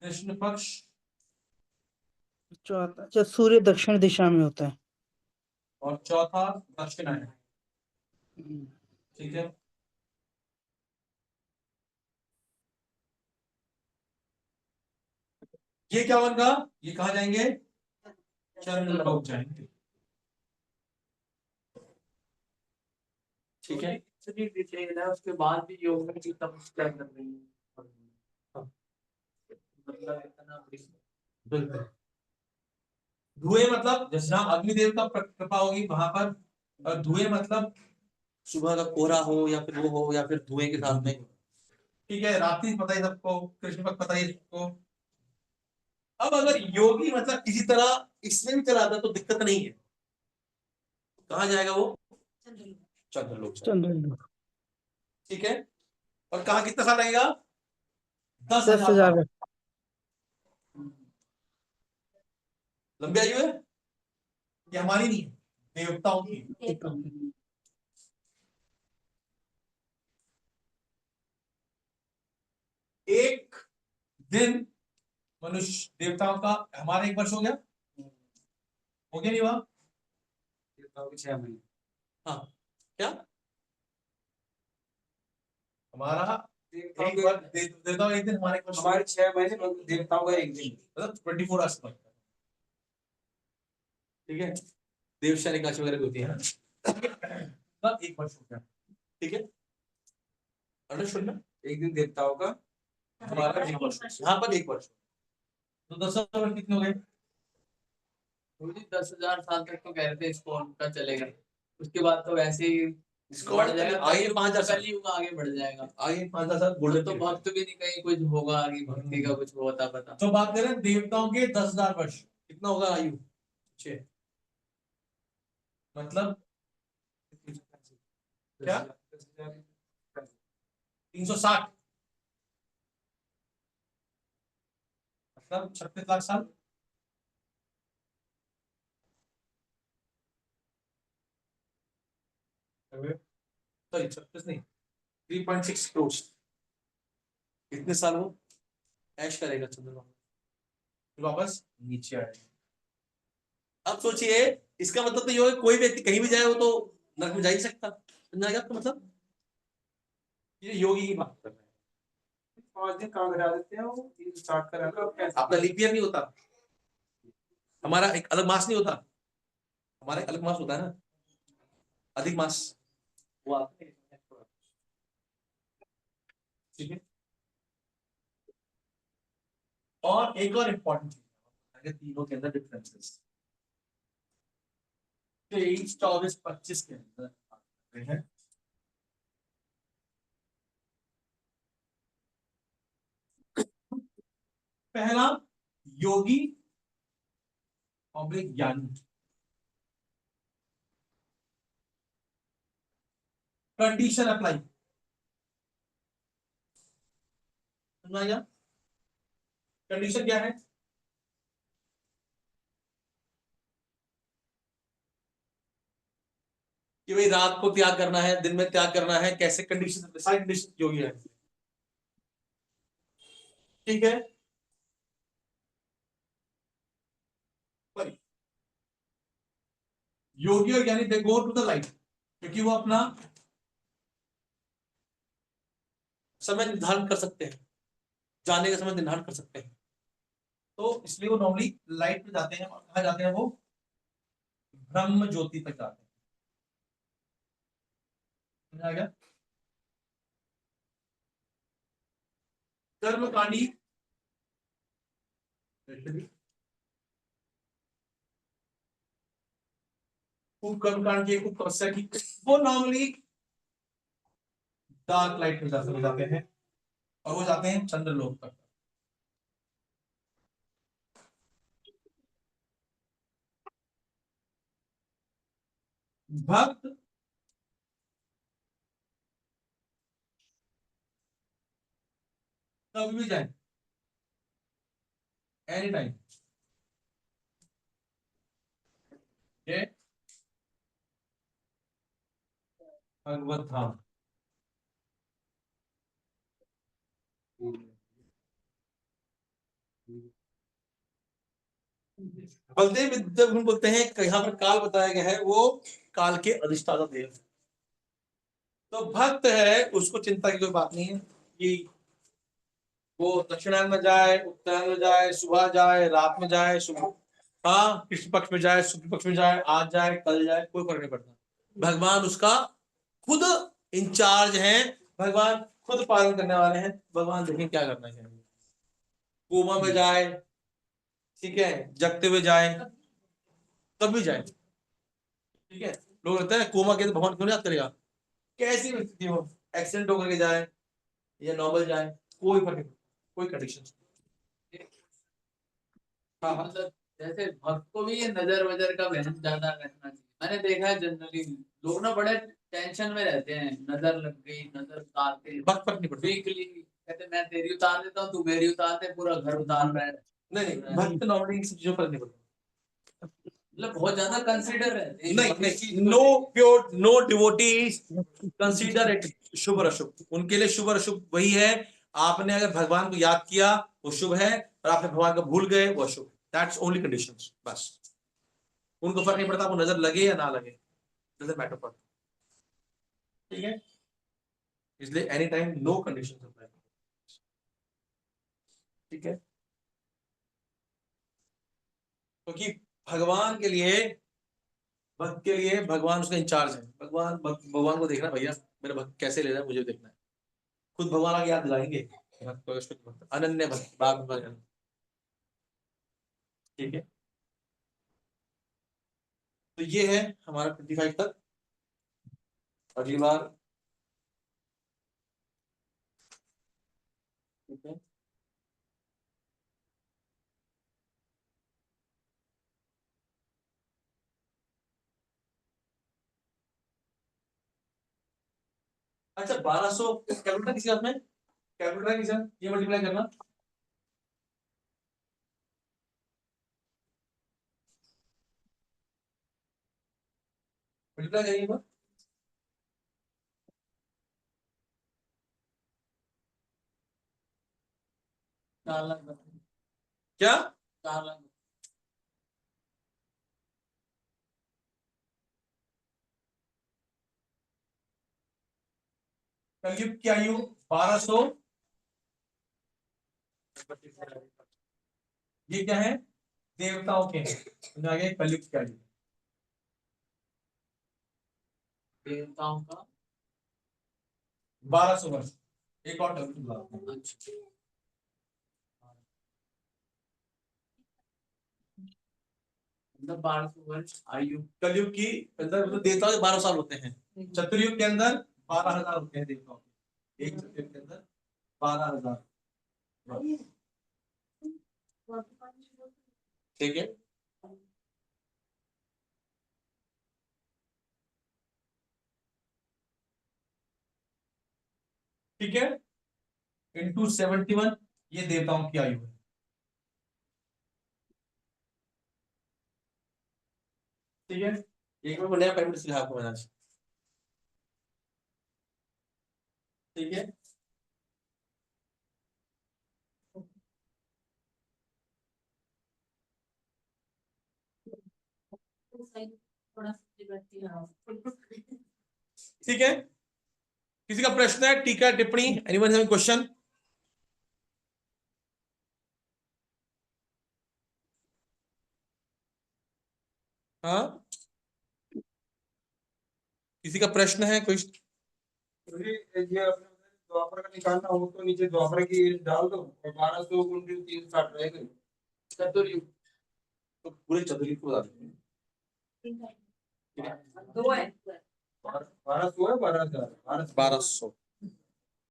कृष्ण पक्ष, चौथा जब सूर्य दक्षिण दिशा में होता है। और चौथा दक्षिणायन, ठीक है। ये क्या बन गया? ये कहा जाएंगे? चंद्रलोक जाएंगे, ठीक है। इतनी डिटेल है, उसके बाद भी योग में की तपस्या कर रही है, मतलब इतना बिल्कुल। धुएं मतलब जैसे अग्निदेव का कृपा होगी वहां पर, और धुएं मतलब सुबह का कोहरा हो या फिर वो हो, या फिर धुएं के साथ में, ठीक है। रात्रि पता ही सबको, कृष्ण पक्ष पता ही सबको। अब अगर योगी मतलब किसी तरह इसमें भी चला आता तो दिक्कत नहीं है, कहाँ जाएगा वो? चंद्रलोक जाएगा, चंद्रलोक ठीक है। और कहाँ कितना साल लगेगा? 10,000 10,000 साल। लंबी आयु है ये, हमारी नहीं है, देवताओं की। एक दिन मनुष्य देवताओं का, हमारा 1 वर्ष हो गया नहीं हुआ? देवताओं के 6 महीने। हाँ, क्या हमारा देवताओं एक के- वर्ष, देवताओं का 1 दिन, हमारा 1 वर्ष, हमारे 6 महीने, देवताओं का 1 दिन। मतलब 24 आवर्स का। ठीक है, देवशा एकादशी वगैरह भी होती है ना, तब 1 वर्ष हो गया। ठीक है, अंडरस्टूड ना? 1 दिन देवताओं का। हमारा 1 वर्ष, यहाँ पर 1 वर्ष, तो 10 वर्ष कितने हो गए? 10,000 साल तक तो कह रहे थे इसको उनका चलेगा, उसके बाद तो वैसे ही इसको बढ़ जाएगा, आगे 5,000 साल, कलयुग आगे बढ़ जाएगा, आगे 5,000 साल तो गोल्डन भक्त भी नहीं, कहीं कुछ होगा आगे भक्ति का कुछ होता पता। तो बात करें देवताओं के 10,000 वर्ष, कितना होगा आयु? 6, मतलब क्या? 360, मतलब 36 लाख साल। सॉरी 36 नहीं, 3.6 करोड़। कितने साल वो ऐश करेगा चंद्रमा, फिर वापस नीचे आएगा। अब सोचिए, इसका मतलब तो ये है कोई व्यक्ति कहीं भी जाए वो तो नरक में जा ही नहीं सकता, समझा गया आपका मतलब? ये योगी की बात कर रहे हैं। 5 दिन काम करा देते हैं, वो 360 करा। आपका लीप ईयर नहीं होता, हमारा एक अलग मास नहीं होता, हमारा एक अलग मास होता है ना, अधिक मास, वो आता है। ठीक है, और एक और इम्पोर्टेंट चीज, तीनों के अंदर डिफरेंसेस 23, 24, 25 के अंदर आते हैं। पहला योगी पब्लिक ज्ञानी, कंडीशन अप्लाई, समझाया? कंडीशन क्या है? कि भाई रात को त्याग करना है, दिन में त्याग करना है, कैसे कंडीशन, सारी कंडीशन योगी है। ठीक है, योगी और ज्ञानी दे गो टू द लाइट, क्योंकि वो अपना समय निर्धारण कर सकते हैं, जाने का समय निर्धारण कर सकते हैं, तो इसलिए वो नॉर्मली लाइट पे जाते हैं। और कहाँ जाते हैं वो? ब्रह्म ज्योति तक जाते हैं। समझ आ गया? कर्मकांडी खूब कर्मकांड की, खूब तपस्या की, वो नॉर्मली डार्क लाइट में जाते हैं, और वो जाते हैं चंद्रलोक तक। भक्त कभी भी जाए, एनी टाइम, ये भगवत धाम। बलदेव विद्या बोलते हैं, यहाँ पर काल बताया गया है, वो काल के अधिष्ठाता देव। तो भक्त है, उसको चिंता की कोई बात नहीं है कि वो दक्षिणायन में जाए, उत्तरायण में जाए, सुबह जाए, रात में जाए, सुबह, हाँ, कृष्ण पक्ष में जाए, शुक्ल पक्ष में जाए, आज जाए, कल जाए, कोई फर्क नहीं पड़ता। भगवान उसका खुद इंचार्ज है, भगवान खुद पालन करने वाले हैं। भगवान देखें क्या करना चाहिए, कोमा में जाए, ठीक है, जगते हुए जाए, कभी जाए। ठीक है, लोग कहते हैं कोमा के तो भगवान क्यों नहीं याद करेगा, कैसी भी स्थिति हो, एक्सीडेंट होकर के जाए या नॉर्मल जाए, कोई फर्क नहीं, कोई कंडीशन। हाँ हाँ, मतलब जैसे भक्त को भी ये नजर वजर का वहन ज्यादा रखना चाहिए। मैंने देखा है जनरली लोग ना बड़े टेंशन में रहते हैं, नजर लग गई, नजर उतारते, भक्त फर्क नहीं पड़ता। वीकली कहते मैं तेरी उतार देता हूँ, तू मेरी उतार दे, पूरा घर उतार रहा है। नहीं, भक्त नॉर्मली इन सब चीजों पर नहीं पड़ता। मतलब बहुत ज्यादा कंसीडर रहते हैं। नहीं, no pure, no devotee consider it शुभ और अशुभ। उनके लिए शुभ और अशुभ वही है आपने अगर भगवान को याद किया वो शुभ है, और आपने भगवान को भूल गए वो अशुभ। दैट्स ओनली कंडीशंस, बस। उनको फर्क नहीं पड़ता आपको नजर लगे या ना लगे, डजंट मैटर फॉर। ठीक है, इसलिए any time no condition apply. ठीक है, क्योंकि भगवान के लिए, भक्त के लिए भगवान उसका इंचार्ज है। भगवान को देखना, भैया मेरा भक्त कैसे ले रहा है मुझे देखना है। खुद भगवान आगे याद दिलाएंगे, अनन्य भक्त बाप भगवान। ठीक है, तो ये है हमारा 25 तक। अगली बार, ठीक है, अच्छा 1200 कैलकुलेटर किसी हाथ में, कैलकुलेटर किसी हाथ, ये मल्टीप्लाई करना। मल्टीप्लाई करिए एक बार। क्या 4 लाख। कलयुग की आयु 1200, ये क्या है, देवताओं के हैं। आगे कलयुग की आयु देवताओं का 1200 वर्ष। एक और कैलकुलेटर, अच्छा, मतलब 1200 वर्ष आयु। कलयुग की अंदर मतलब देवताओं के 12 साल होते हैं। चतुर्युग के अंदर 12,000 होते हैं देवताओं के। एक चतुर्युग के अंदर 12,000। ठीक है, ठीक है, इंटू 71, ये देवताओं की आयु है। ठीक है, एक बार नया पैरामीटर सिखा आपको मैंने आज। ठीक है, थोड़ा सा बैठती है। ठीक है, किसी का प्रश्न है, टीका, टिप्पणी, एनीवन हैव क्वेश्चन? हाँ, किसी का प्रश्न है कोई? ये अपने द्वापर का निकालना हो तो नीचे द्वापर की डाल दो और 1200 गुणित 360 रहेगा। चतुर्युग तो पूरे चतुर्युग को बता देंगे। 2 है। 1200 है 12,000 1200